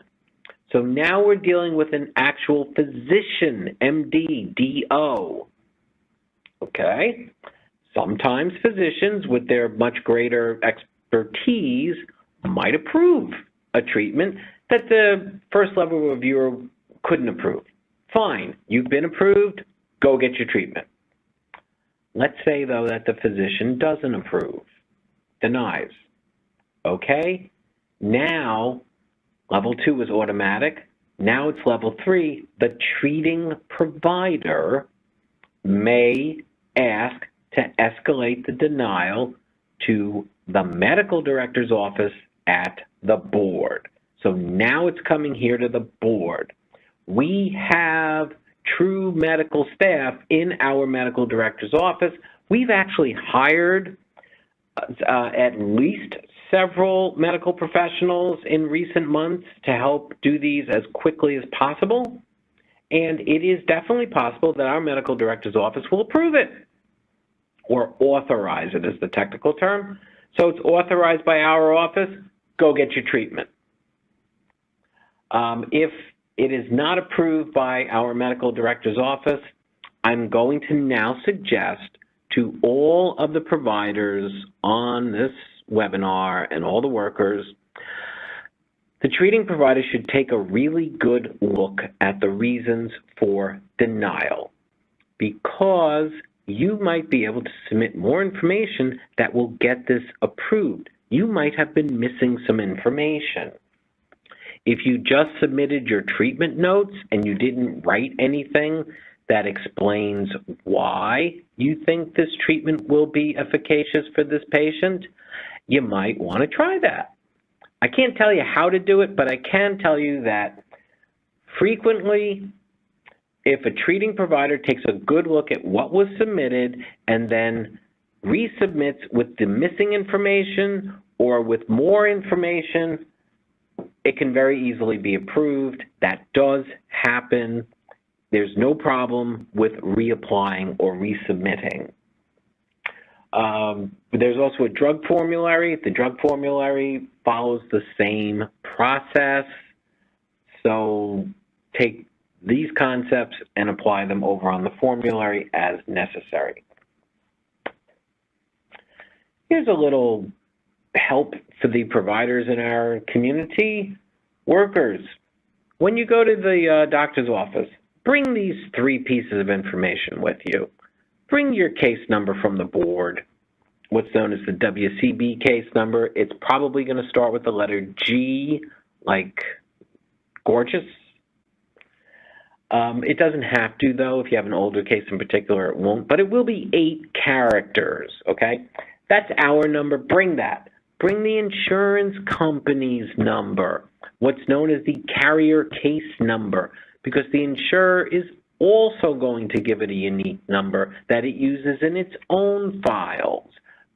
So now we're dealing with an actual physician, MD, DO. Okay? Sometimes physicians, with their much greater expertise, might approve a treatment that the first level reviewer couldn't approve. Fine, you've been approved, go get your treatment. Let's say, though, that the physician doesn't approve, denies. Okay? Now, level 2 is automatic. Now it's level 3. The treating provider may ask to escalate the denial to the medical director's office at the board. So now it's coming here to the board. We have true medical staff in our medical director's office. We've actually hired at least several medical professionals in recent months to help do these as quickly as possible. And it is definitely possible that our medical director's office will approve it, or authorize it is the technical term. So it's authorized by our office, go get your treatment. If it is not approved by our medical director's office, I'm going to now suggest to all of the providers on this webinar and all the workers, the treating provider should take a really good look at the reasons for denial, because you might be able to submit more information that will get this approved. You might have been missing some information. If you just submitted your treatment notes and you didn't write anything that explains why you think this treatment will be efficacious for this patient, you might want to try that. I can't tell you how to do it, but I can tell you that frequently, if a treating provider takes a good look at what was submitted and then resubmits with the missing information or with more information, it can very easily be approved. That does happen. There's no problem with reapplying or resubmitting. There's also a drug formulary. The drug formulary follows the same process. So take these concepts and apply them over on the formulary as necessary. Here's a little help for the providers in our community. Workers, when you go to the doctor's office, bring these 3 pieces of information with you. Bring your case number from the board, what's known as the WCB case number. It's probably going to start with the letter G, like gorgeous. It doesn't have to, though. If you have an older case in particular, it won't. But it will be 8 characters, okay? That's our number. Bring that. Bring the insurance company's number, what's known as the carrier case number, because the insurer is also going to give it a unique number that it uses in its own files.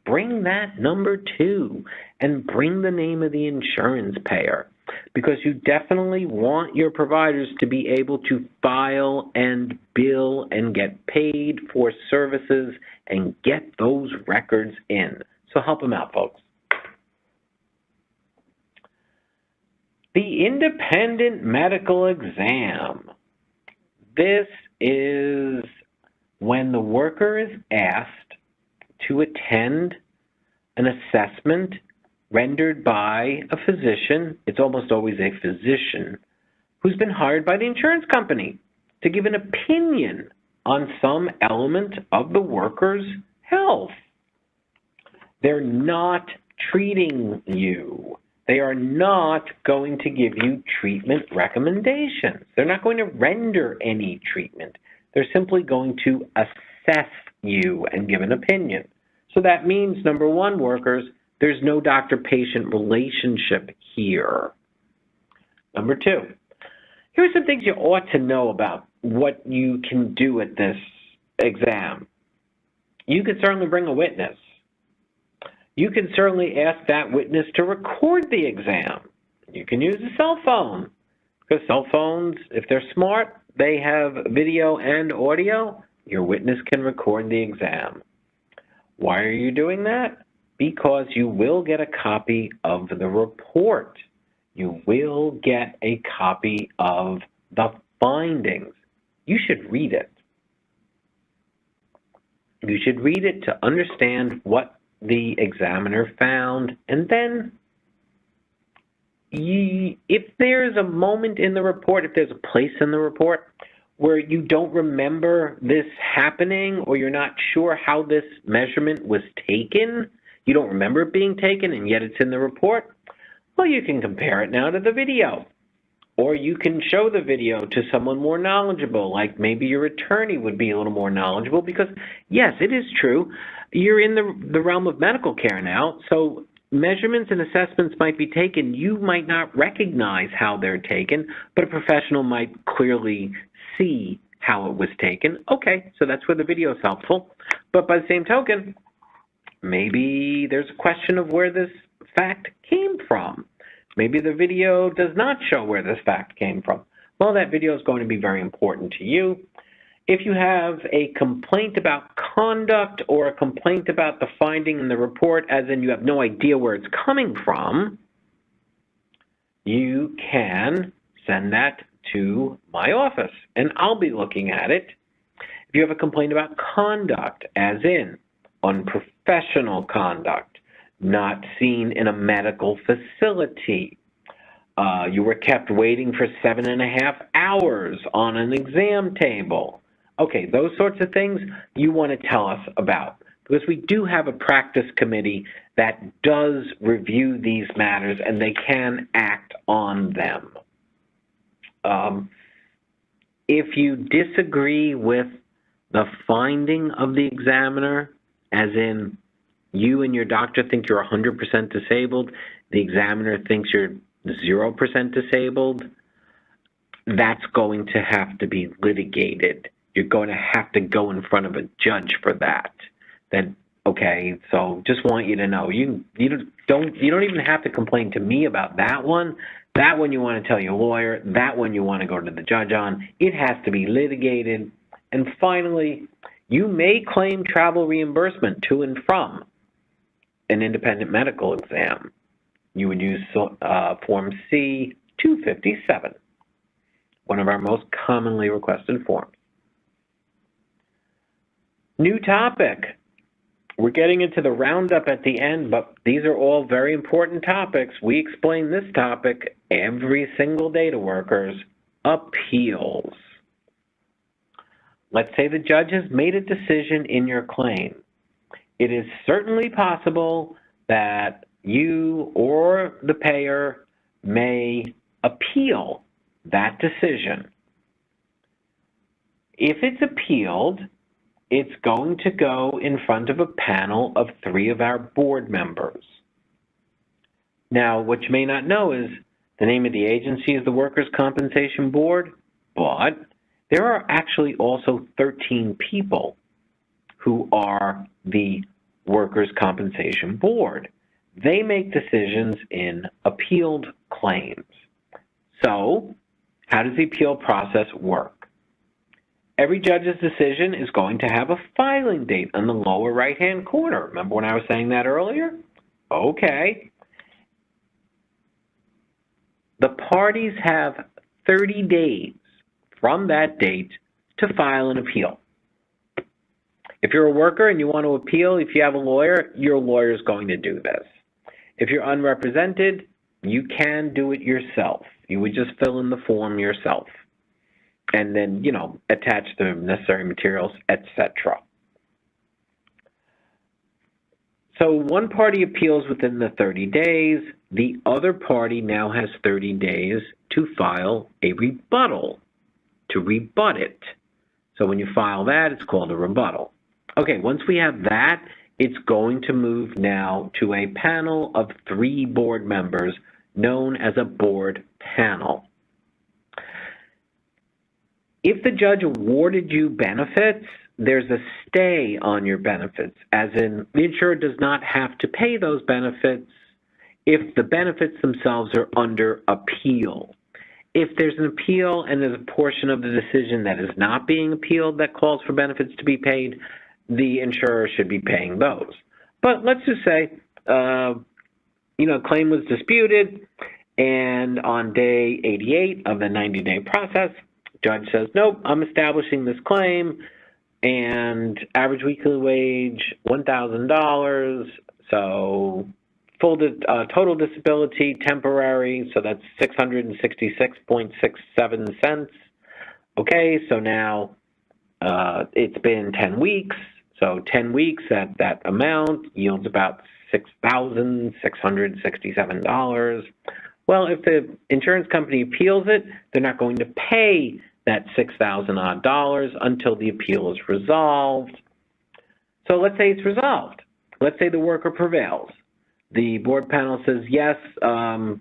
Bring that number too, and bring the name of the insurance payer, because you definitely want your providers to be able to file and bill and get paid for services and get those records in. So help them out, folks. The independent medical exam. This is when the worker is asked to attend an assessment rendered by a physician. It's almost always a physician who's been hired by the insurance company to give an opinion on some element of the worker's health. They're not treating you. They are not going to give you treatment recommendations. They're not going to render any treatment. They're simply going to assess you and give an opinion. So that means, number one, workers, there's no doctor-patient relationship here. Number two, here are some things you ought to know about what you can do at this exam. You can certainly bring a witness. You can certainly ask that witness to record the exam. You can use a cell phone, because cell phones, if they're smart, they have video and audio. Your witness can record the exam. Why are you doing that? Because you will get a copy of the report. You will get a copy of the findings. You should read it. You should read it to understand what the examiner found, and then if there's a moment in the report, if there's a place in the report where you don't remember this happening, or you're not sure how this measurement was taken, you don't remember it being taken and yet it's in the report, well, you can compare it now to the video. Or you can show the video to someone more knowledgeable, like maybe your attorney would be a little more knowledgeable, because yes, it is true, you're in the realm of medical care now, so measurements and assessments might be taken. You might not recognize how they're taken, but a professional might clearly see how it was taken. Okay, so that's where the video is helpful. But by the same token, maybe there's a question of where this fact came from. Maybe the video does not show where this fact came from. Well, that video is going to be very important to you. If you have a complaint about conduct or a complaint about the finding in the report, as in you have no idea where it's coming from, you can send that to my office, and I'll be looking at it. If you have a complaint about conduct, as in unprofessional conduct, not seen in a medical facility, you were kept waiting for 7.5 hours on an exam table. Okay, those sorts of things you want to tell us about, because we do have a practice committee that does review these matters and they can act on them. If you disagree with the finding of the examiner, as in you and your doctor think you're 100% disabled, the examiner thinks you're 0% disabled, that's going to have to be litigated. You're going to have to go in front of a judge for that. Then, okay, so just want you to know, you don't even have to complain to me about that one. That one you want to tell your lawyer. That one you want to go to the judge on. It has to be litigated. And finally, you may claim travel reimbursement to and from an independent medical exam. You would use Form C-257, one of our most commonly requested forms. New topic. We're getting into the roundup at the end, but these are all very important topics. We explain this topic every single day to workers. Appeals. Let's say the judge has made a decision in your claim. It is certainly possible that you or the payer may appeal that decision. If it's appealed, it's going to go in front of a panel of 3 of our board members. Now, what you may not know is the name of the agency is the Workers' Compensation Board, but there are actually also 13 people who are the Workers' Compensation Board. They make decisions in appealed claims. So, how does the appeal process work? Every judge's decision is going to have a filing date on the lower right-hand corner. Remember when I was saying that earlier? Okay. The parties have 30 days from that date to file an appeal. If you're a worker and you want to appeal, if you have a lawyer, your lawyer is going to do this. If you're unrepresented, you can do it yourself. You would just fill in the form yourself and then, attach the necessary materials, etc. So one party appeals within the 30 days. The other party now has 30 days to file a rebuttal, to rebut it. So when you file that, it's called a rebuttal. Okay, once we have that, it's going to move now to a panel of 3 board members known as a board panel. If the judge awarded you benefits, there's a stay on your benefits, as in the insurer does not have to pay those benefits if the benefits themselves are under appeal. If there's an appeal and there's a portion of the decision that is not being appealed that calls for benefits to be paid, the insurer should be paying those. But let's just say, claim was disputed, and on day 88 of the 90-day process, judge says, nope, I'm establishing this claim, and average weekly wage, $1,000, so total disability, temporary, so that's 666.67 cents. Okay, so now it's been 10 weeks, so 10 weeks at that amount yields about $6,667. Well, if the insurance company appeals it, they're not going to pay that $6,000 odd until the appeal is resolved. So let's say it's resolved. Let's say the worker prevails. The board panel says, yes, the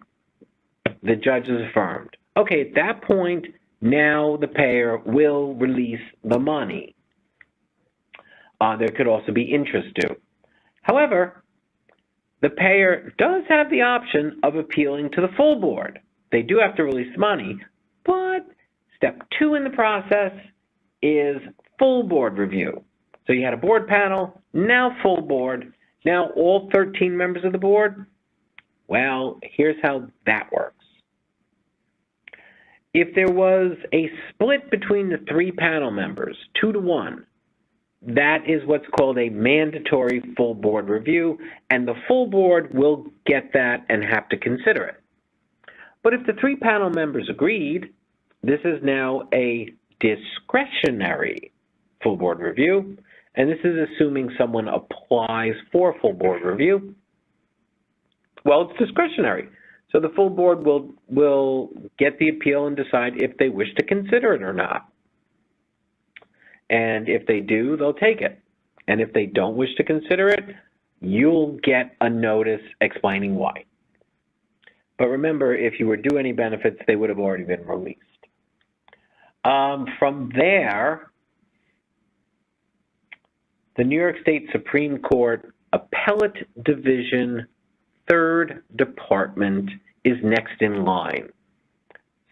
judge is affirmed. Okay, at that point, now the payer will release the money. There could also be interest due. However, the payer does have the option of appealing to the full board. They do have to release the money, but step 2 in the process is full board review. So you had a board panel, now full board, now all 13 members of the board. Well, here's how that works. If there was a split between the 3 panel members, 2-to-1, that is what's called a mandatory full board review, and the full board will get that and have to consider it. But if the 3 panel members agreed, this is now a discretionary full board review, and this is assuming someone applies for full board review. Well, it's discretionary. So the full board will get the appeal and decide if they wish to consider it or not. And if they do, they'll take it. And if they don't wish to consider it, you'll get a notice explaining why. But remember, if you were due any benefits, they would have already been released. From there, the New York State Supreme Court Appellate Division, 3rd Department is next in line.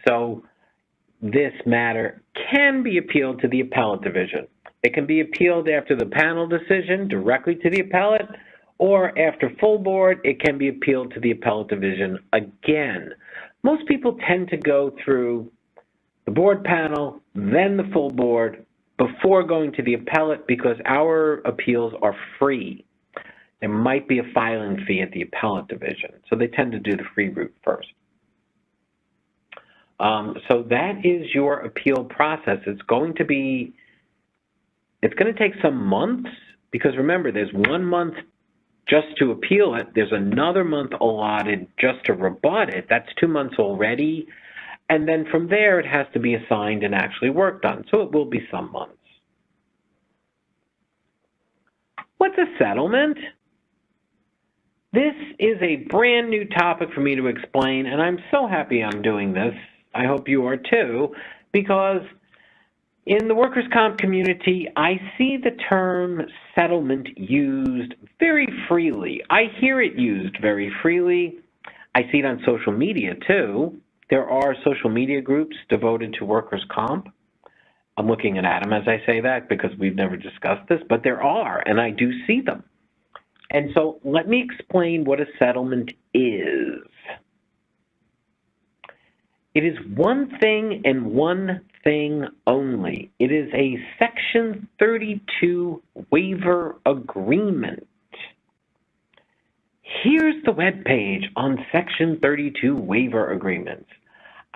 So this matter can be appealed to the Appellate Division. It can be appealed after the panel decision directly to the appellate, or after full board, it can be appealed to the Appellate Division again. Most people tend to go through the board panel, then the full board, before going to the appellate because our appeals are free. There might be a filing fee at the Appellate Division, so they tend to do the free route first. So that is your appeal process. It's going to take some months because remember, there's 1 month just to appeal it. There's another month allotted just to rebut it. That's 2 months already. And then from there, it has to be assigned and actually worked on. So it will be some months. What's a settlement? This is a brand new topic for me to explain, and I'm so happy I'm doing this. I hope you are too, because in the workers' comp community, I see the term settlement used very freely. I hear it used very freely. I see it on social media too. There are social media groups devoted to workers' comp. I'm looking at Adam as I say that because we've never discussed this, but there are, and I do see them. And so let me explain what a settlement is. It is one thing and one thing only. It is a Section 32 waiver agreement. Here's the webpage on Section 32 waiver agreements.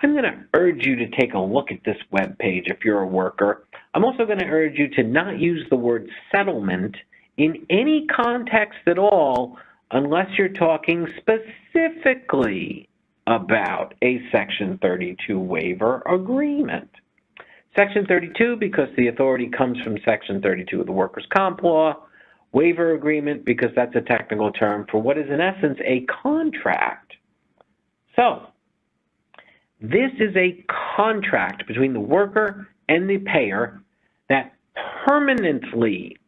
I'm going to urge you to take a look at this webpage if you're a worker. I'm also going to urge you to not use the word settlement in any context at all unless you're talking specifically about a Section 32 waiver agreement. Section 32 because the authority comes from Section 32 of the Workers' Comp Law. Waiver agreement because that's a technical term for what is in essence a contract. So, this is a contract between the worker and the payer that permanently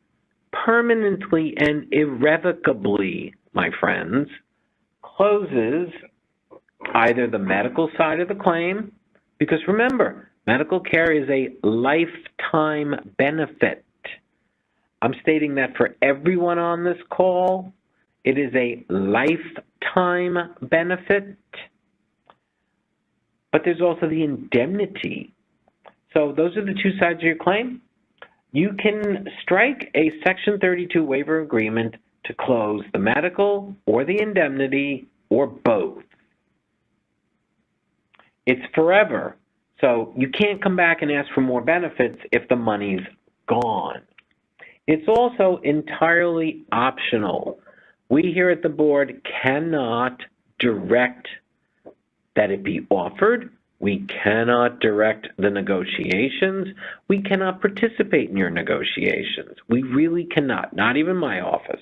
and irrevocably, my friends, closes either the medical side of the claim, because remember, medical care is a lifetime benefit. I'm stating that for everyone on this call, it is a lifetime benefit. But there's also the indemnity. So those are the two sides of your claim. You can strike a Section 32 waiver agreement to close the medical or the indemnity or both. It's forever. So you can't come back and ask for more benefits if the money's gone. It's also entirely optional. We here at the board cannot direct that it be offered. We cannot direct the negotiations. We cannot participate in your negotiations. We really cannot, not even my office.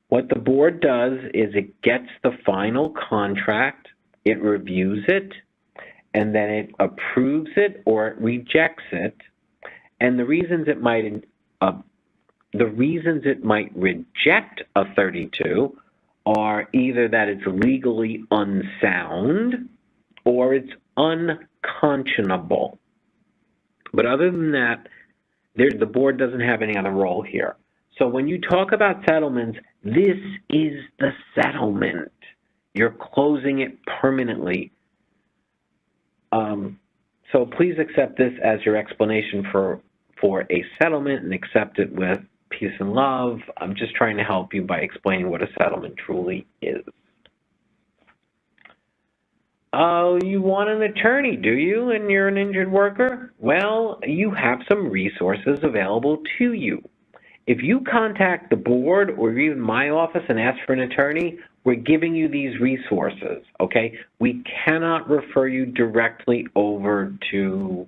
What the board does is it gets the final contract, it reviews it, and then it approves it or it rejects it. And the reasons it might reject a 32 are either that it's legally unsound or it's unconscionable. But other than that, the board doesn't have any other role here. So when you talk about settlements, this is the settlement. You're closing it permanently. So please accept this as your explanation for a settlement and accept it with peace and love. I'm just trying to help you by explaining what a settlement truly is. Oh, you want an attorney, do you, and you're an injured worker? Well, you have some resources available to you. If you contact the board or even my office and ask for an attorney, we're giving you these resources, okay? We cannot refer you directly over to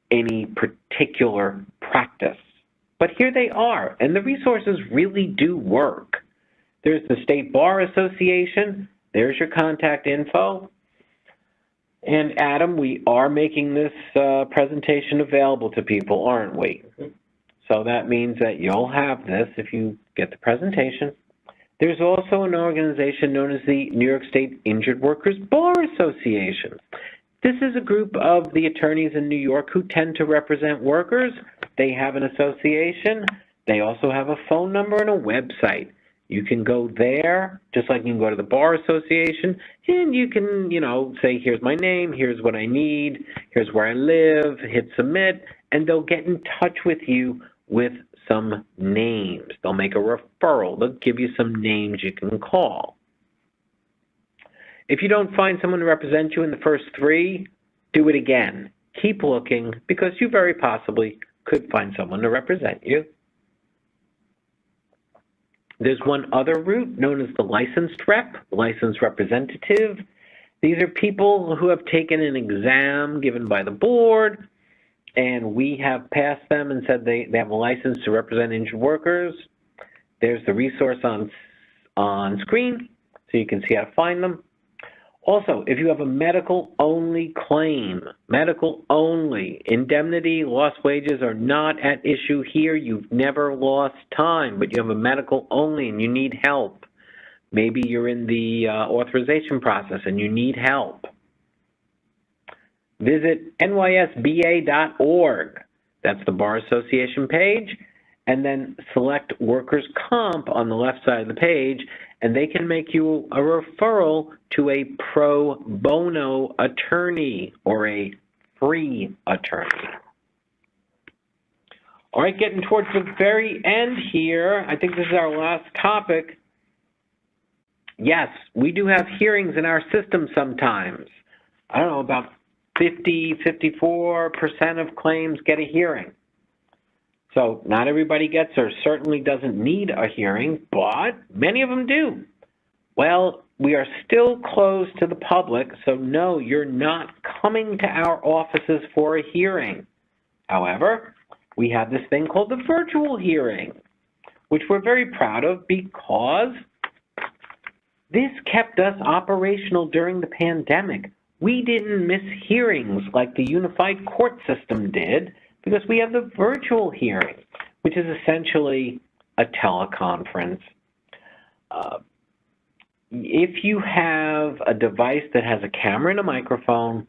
any particular practice. But here they are, and the resources really do work. There's the State Bar Association. There's your contact info. And Adam, we are making this presentation available to people, aren't we? So that means that you'll have this if you get the presentation. There's also an organization known as the New York State Injured Workers Bar Association. This is a group of the attorneys in New York who tend to represent workers. They have an association. They also have a phone number and a website. You can go there, just like you can go to the Bar Association, and you can, say, here's my name, here's what I need, here's where I live, hit submit, and they'll get in touch with you with some names. They'll make a referral. They'll give you some names you can call. If you don't find someone to represent you in the first three, do it again. Keep looking, because you very possibly could find someone to represent you. There's one other route known as the licensed rep, licensed representative. These are people who have taken an exam given by the board, and we have passed them and said they have a license to represent injured workers. There's the resource on screen, so you can see how to find them. Also, if you have a medical-only claim, medical-only, indemnity, lost wages are not at issue here. You've never lost time, but you have a medical-only and you need help. Maybe you're in the authorization process and you need help. Visit nysba.org. That's the Bar Association page. And then select Workers' Comp on the left side of the page, and they can make you a referral to a pro bono attorney or a free attorney. All right, getting towards the very end here, I think this is our last topic. Yes, we do have hearings in our system sometimes. I don't know, about 54% of claims get a hearing. So not everybody gets or certainly doesn't need a hearing, but many of them do. Well, we are still closed to the public, so no, you're not coming to our offices for a hearing. However, we have this thing called the virtual hearing, which we're very proud of because this kept us operational during the pandemic. We didn't miss hearings like the unified court system did, because we have the virtual hearing, which is essentially a teleconference. If you have a device that has a camera and a microphone,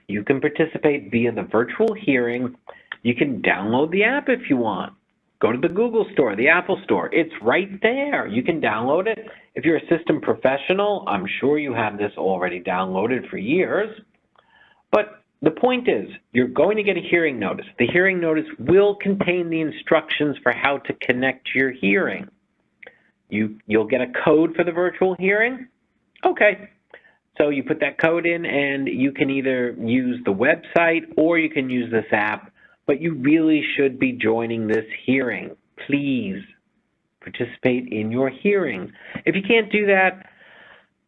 you can participate via the virtual hearing. You can download the app if you want. Go to the Google Store, the Apple Store. It's right there. You can download it. If you're a system professional, I'm sure you have this already downloaded for years. But the point is, you're going to get a hearing notice. The hearing notice will contain the instructions for how to connect to your hearing. You'll get a code for the virtual hearing. Okay. So you put that code in, and you can either use the website or you can use this app, but you really should be joining this hearing. Please participate in your hearing. If you can't do that,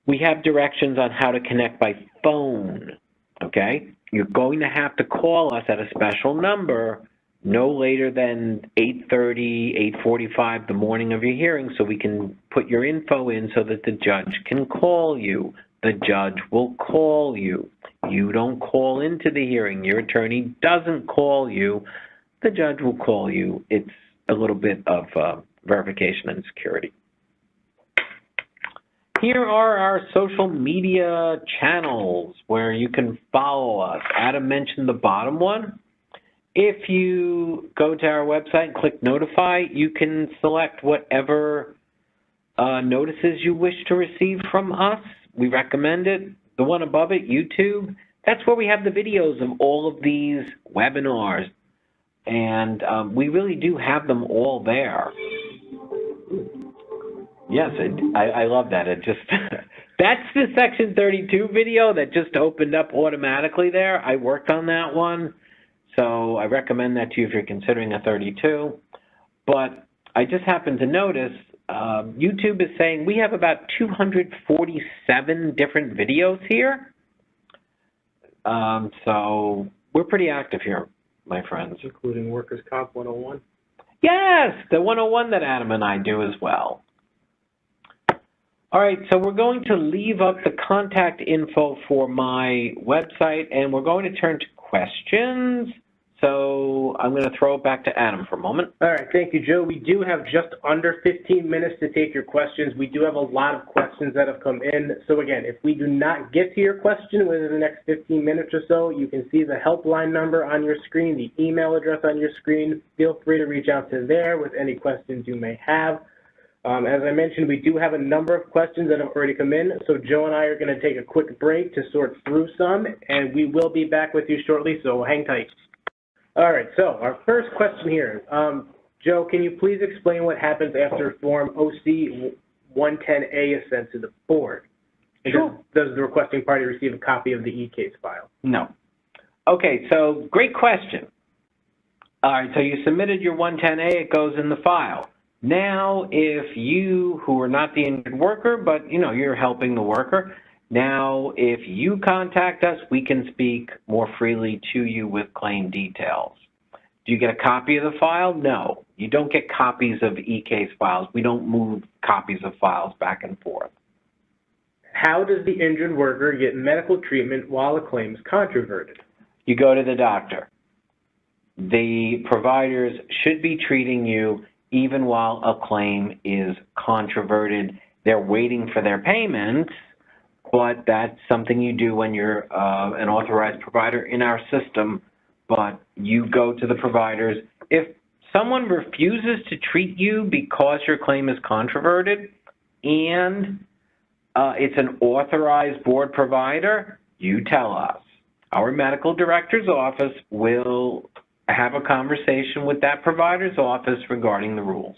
we have directions on how to connect by phone, okay? You're going to have to call us at a special number no later than 8:30, 8:45 the morning of your hearing so we can put your info in so that the judge can call you. The judge will call you. You don't call into the hearing. Your attorney doesn't call you. The judge will call you. It's a little bit of verification and security. Here are our social media channels where you can follow us. Adam mentioned the bottom one. If you go to our website and click Notify, you can select whatever notices you wish to receive from us. We recommend it. The one above it, YouTube, that's where we have the videos of all of these webinars. And we really do have them all there. Yes, I love that. It just that's the Section 32 video that just opened up automatically there. I worked on that one, so I recommend that to you if you're considering a 32. But I just happened to notice YouTube is saying we have about 247 different videos here. So we're pretty active here, my friends. Including Workers' Comp 101? Yes, the 101 that Adam and I do as well. All right, so we're going to leave up the contact info for my website, and we're going to turn to questions. So I'm going to throw it back to Adam for a moment. All right, thank you, Joe. We do have just under 15 minutes to take your questions. We do have a lot of questions that have come in. So again, if we do not get to your question within the next 15 minutes or so, you can see the helpline number on your screen, the email address on your screen. Feel free to reach out to there with any questions you may have. As I mentioned, we do have a number of questions that have already come in, so Joe and I are going to take a quick break to sort through some, and we will be back with you shortly, so hang tight. All right, so our first question here. Joe, can you please explain what happens after Form OC 110A is sent to the board? Sure. Does the requesting party receive a copy of the e-case file? No. Okay, so great question. All right, so you submitted your 110A, it goes in the file. Now, if you, who are not the injured worker, but you're helping the worker, Now, if you contact us, we can speak more freely to you with claim details. Do you get a copy of the file? No. You don't get copies of eCase files. We don't move copies of files back and forth. How does the injured worker get medical treatment while a claim is controverted? You go to the doctor. The providers should be treating you even while a claim is controverted. They're waiting for their payments, but that's something you do when you're an authorized provider in our system. But you go to the providers. If someone refuses to treat you because your claim is controverted and it's an authorized board provider, you tell us. Our medical director's office will have a conversation with that provider's office regarding the rules.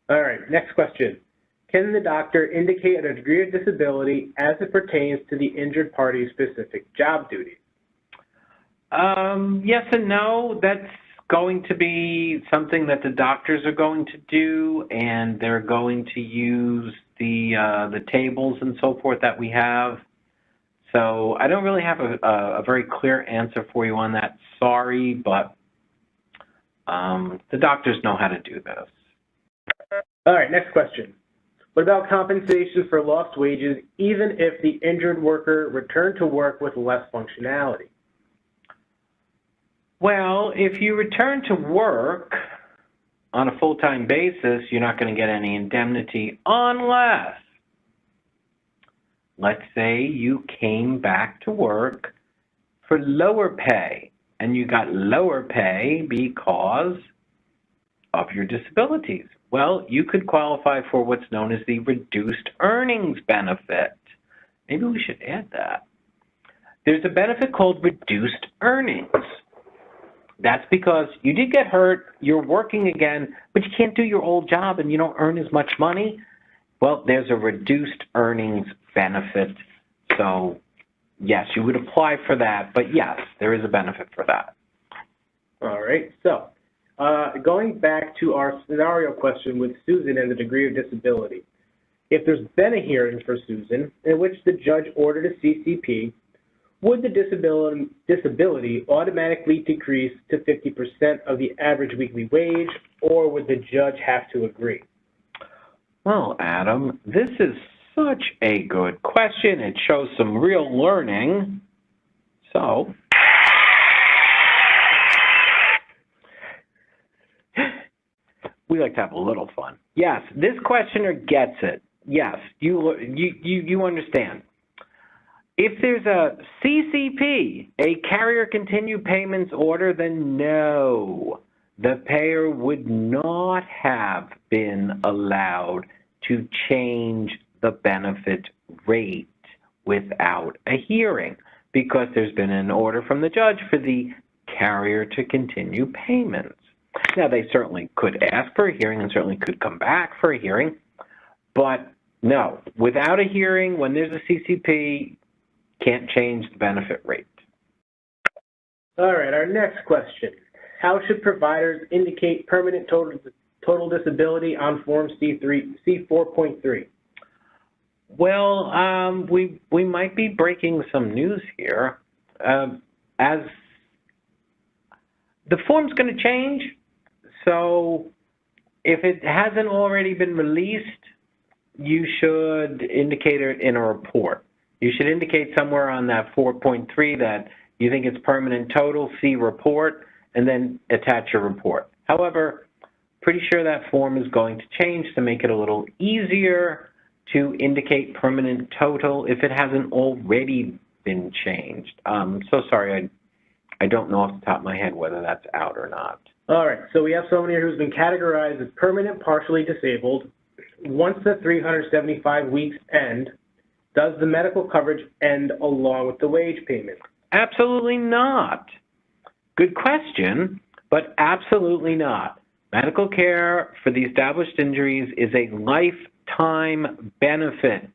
All right, next question. Can the doctor indicate a degree of disability as it pertains to the injured party's specific job duties? Yes and no. That's going to be something that the doctors are going to do, and they're going to use the tables and so forth that we have. So I don't really have a very clear answer for you on that. Sorry, but the doctors know how to do this. All right, next question. What about compensation for lost wages even if the injured worker returned to work with less functionality? Well, if you return to work on a full-time basis, you're not going to get any indemnity unless, let's say you came back to work for lower pay, and you got lower pay because of your disabilities. Well, you could qualify for what's known as the reduced earnings benefit. Maybe we should add that. There's a benefit called reduced earnings. That's because you did get hurt, you're working again, but you can't do your old job and you don't earn as much money. Well, there's a reduced earnings benefit. So, yes, you would apply for that, but yes, there is a benefit for that. All right, so going back to our scenario question with Susan and the degree of disability. If there's been a hearing for Susan in which the judge ordered a CCP, would the disability automatically decrease to 50% of the average weekly wage, or would the judge have to agree? Well, Adam, this is such a good question. It shows some real learning. So, we like to have a little fun. Yes, this questioner gets it. Yes, you understand. If there's a CCP, a carrier continued payments order, then no, the payer would not have been allowed to change the benefit rate without a hearing because there's been an order from the judge for the carrier to continue payments. Now, they certainly could ask for a hearing and certainly could come back for a hearing, but no, without a hearing, when there's a CCP, can't change the benefit rate. All right, our next question. How should providers indicate permanent total disability on Form C4.3? Well, we might be breaking some news here. As the form's going to change, so if it hasn't already been released, you should indicate it in a report. You should indicate somewhere on that 4.3 that you think it's permanent total, see report, and then attach your report. However, pretty sure that form is going to change to make it a little easier to indicate permanent total if it hasn't already been changed. So sorry, I don't know off the top of my head whether that's out or not. All right, so we have someone here who's been categorized as permanent partially disabled. Once the 375 weeks end, does the medical coverage end along with the wage payment? Absolutely not. Good question, but absolutely not. Medical care for the established injuries is a lifetime benefit.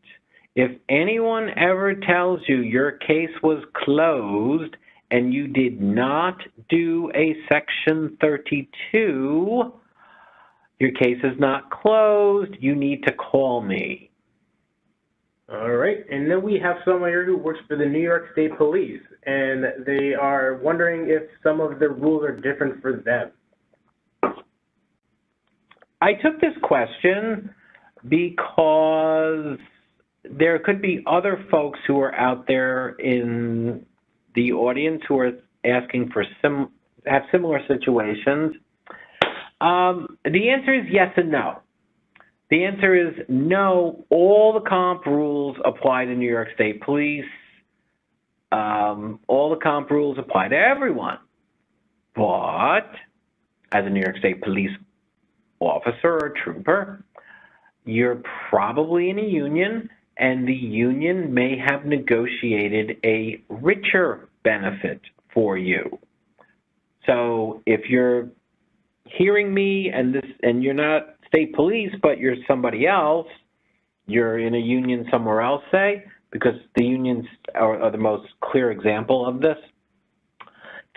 If anyone ever tells you your case was closed and you did not do a Section 32, your case is not closed. You need to call me. All right, and then we have someone here who works for the New York State Police, and they are wondering if some of the rules are different for them. I took this question because there could be other folks who are out there in the audience who are asking for have similar situations. The answer is yes and no. The answer is no, all the comp rules apply to New York State Police. All the comp rules apply to everyone. But as a New York State Police officer or trooper, you're probably in a union, and the union may have negotiated a richer benefit for you. So if you're hearing me and you're not state police, but you're somebody else, you're in a union somewhere else, say, because the unions are the most clear example of this.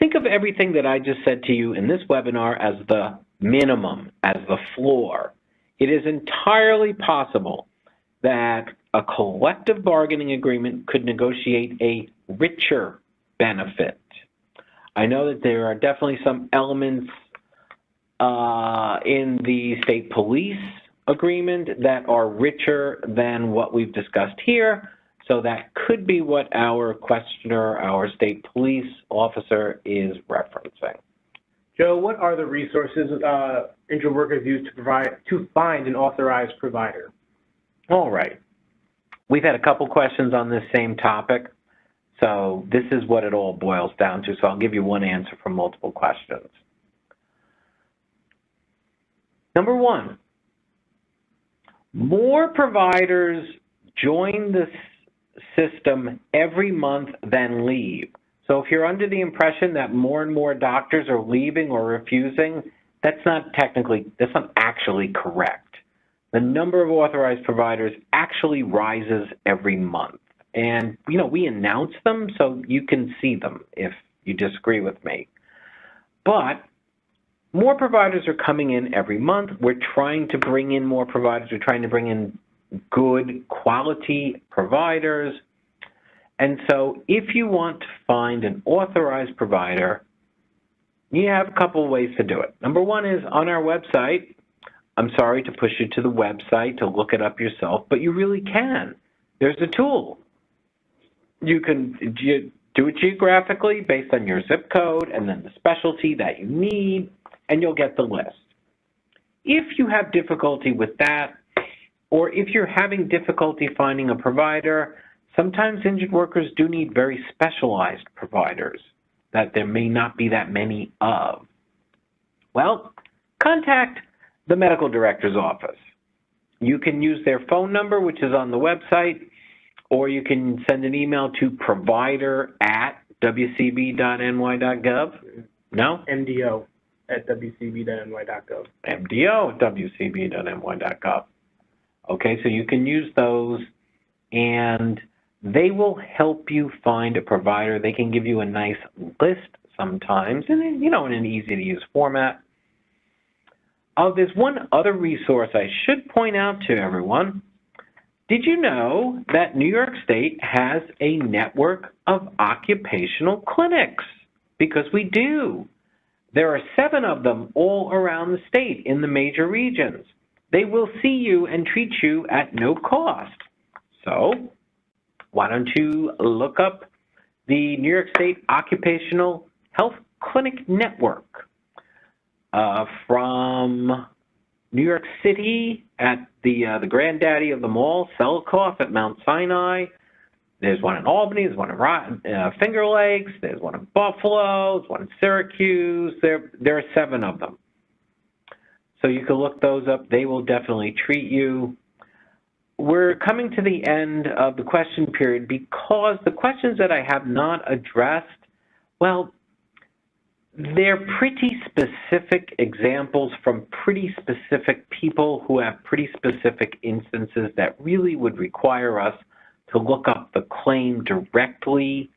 Think of everything that I just said to you in this webinar as the minimum, as the floor. It is entirely possible that a collective bargaining agreement could negotiate a richer benefit. I know that there are definitely some elements in the state police agreement that are richer than what we've discussed here. So that could be what our questioner, our state police officer, is referencing. Joe, what are the resources injured workers use to find an authorized provider? All right. We've had a couple questions on this same topic. So this is what it all boils down to. So I'll give you one answer for multiple questions. Number one, more providers join this system every month than leave. So if you're under the impression that more and more doctors are leaving or refusing, that's not actually correct. The number of authorized providers actually rises every month. And, you know, we announce them so you can see them if you disagree with me. But more providers are coming in every month. We're trying to bring in more providers. We're trying to bring in good quality providers. And so if you want to find an authorized provider, you have a couple of ways to do it. Number one is on our website. I'm sorry to push you to the website to look it up yourself, but you really can. There's a tool. You can do it geographically based on your zip code and then the specialty that you need, and you'll get the list. If you have difficulty with that, or if you're having difficulty finding a provider, sometimes injured workers do need very specialized providers that there may not be that many of. Well, contact the medical director's office. You can use their phone number, which is on the website, or you can send an email to provider@wcb.ny.gov. No? MDO@wcb.ny.gov. MDO@wcb.ny.gov. Okay, so you can use those, and they will help you find a provider. They can give you a nice list sometimes, and you know, in an easy-to-use format. There's one other resource I should point out to everyone. Did you know that New York State has a network of occupational clinics? Because we do. There are 7 of them all around the state in the major regions. They will see you and treat you at no cost. So why don't you look up the New York State Occupational Health Clinic Network from New York City at the granddaddy of them all, Selkoff at Mount Sinai. There's one in Albany, there's one in Finger Lakes, there's one in Buffalo, there's one in Syracuse. There are 7 of them. So you can look those up. They will definitely treat you. We're coming to the end of the question period because the questions that I have not addressed, well, they're pretty specific examples from pretty specific people who have pretty specific instances that really would require us to look up the claim directly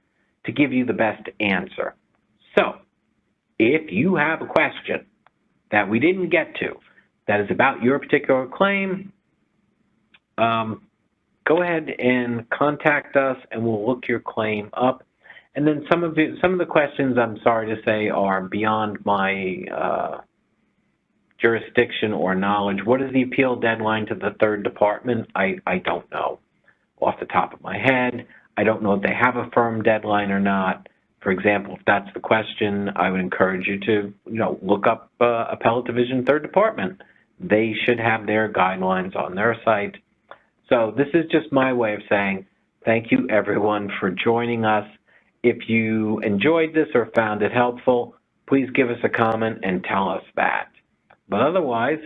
to give you the best answer. So, if you have a question that we didn't get to that is about your particular claim, go ahead and contact us and we'll look your claim up. And then some of the questions, I'm sorry to say, are beyond my jurisdiction or knowledge. What is the appeal deadline to the third department? I don't know off the top of my head. I don't know if they have a firm deadline or not. For example, if that's the question, I would encourage you to, look up Appellate Division Third Department. They should have their guidelines on their site. So this is just my way of saying thank you, everyone, for joining us. If you enjoyed this or found it helpful, please give us a comment and tell us that. But otherwise,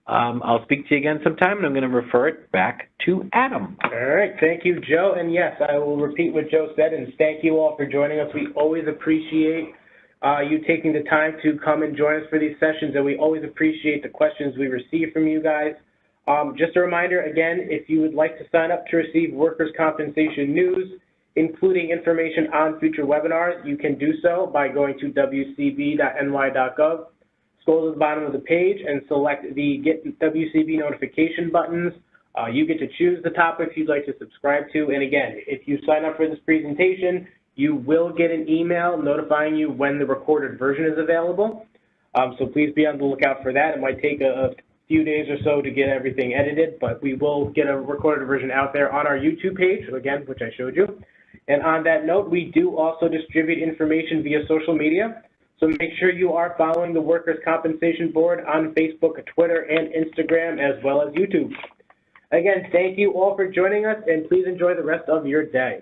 I'll speak to you again sometime, and I'm going to refer it back to Adam. All right. Thank you, Joe. And yes, I will repeat what Joe said, and thank you all for joining us. We always appreciate you taking the time to come and join us for these sessions, and we always appreciate the questions we receive from you guys. Just a reminder, again, if you would like to sign up to receive workers' compensation news, including information on future webinars, you can do so by going to wcb.ny.gov. Scroll to the bottom of the page and select the Get WCB Notification buttons. You get to choose the topics you'd like to subscribe to. And again, if you sign up for this presentation, you will get an email notifying you when the recorded version is available. So please be on the lookout for that. It might take a few days or so to get everything edited, but we will get a recorded version out there on our YouTube page, again, which I showed you. And on that note, we do also distribute information via social media. So make sure you are following the Workers' Compensation Board on Facebook, Twitter, and Instagram, as well as YouTube. Again, thank you all for joining us, and please enjoy the rest of your day.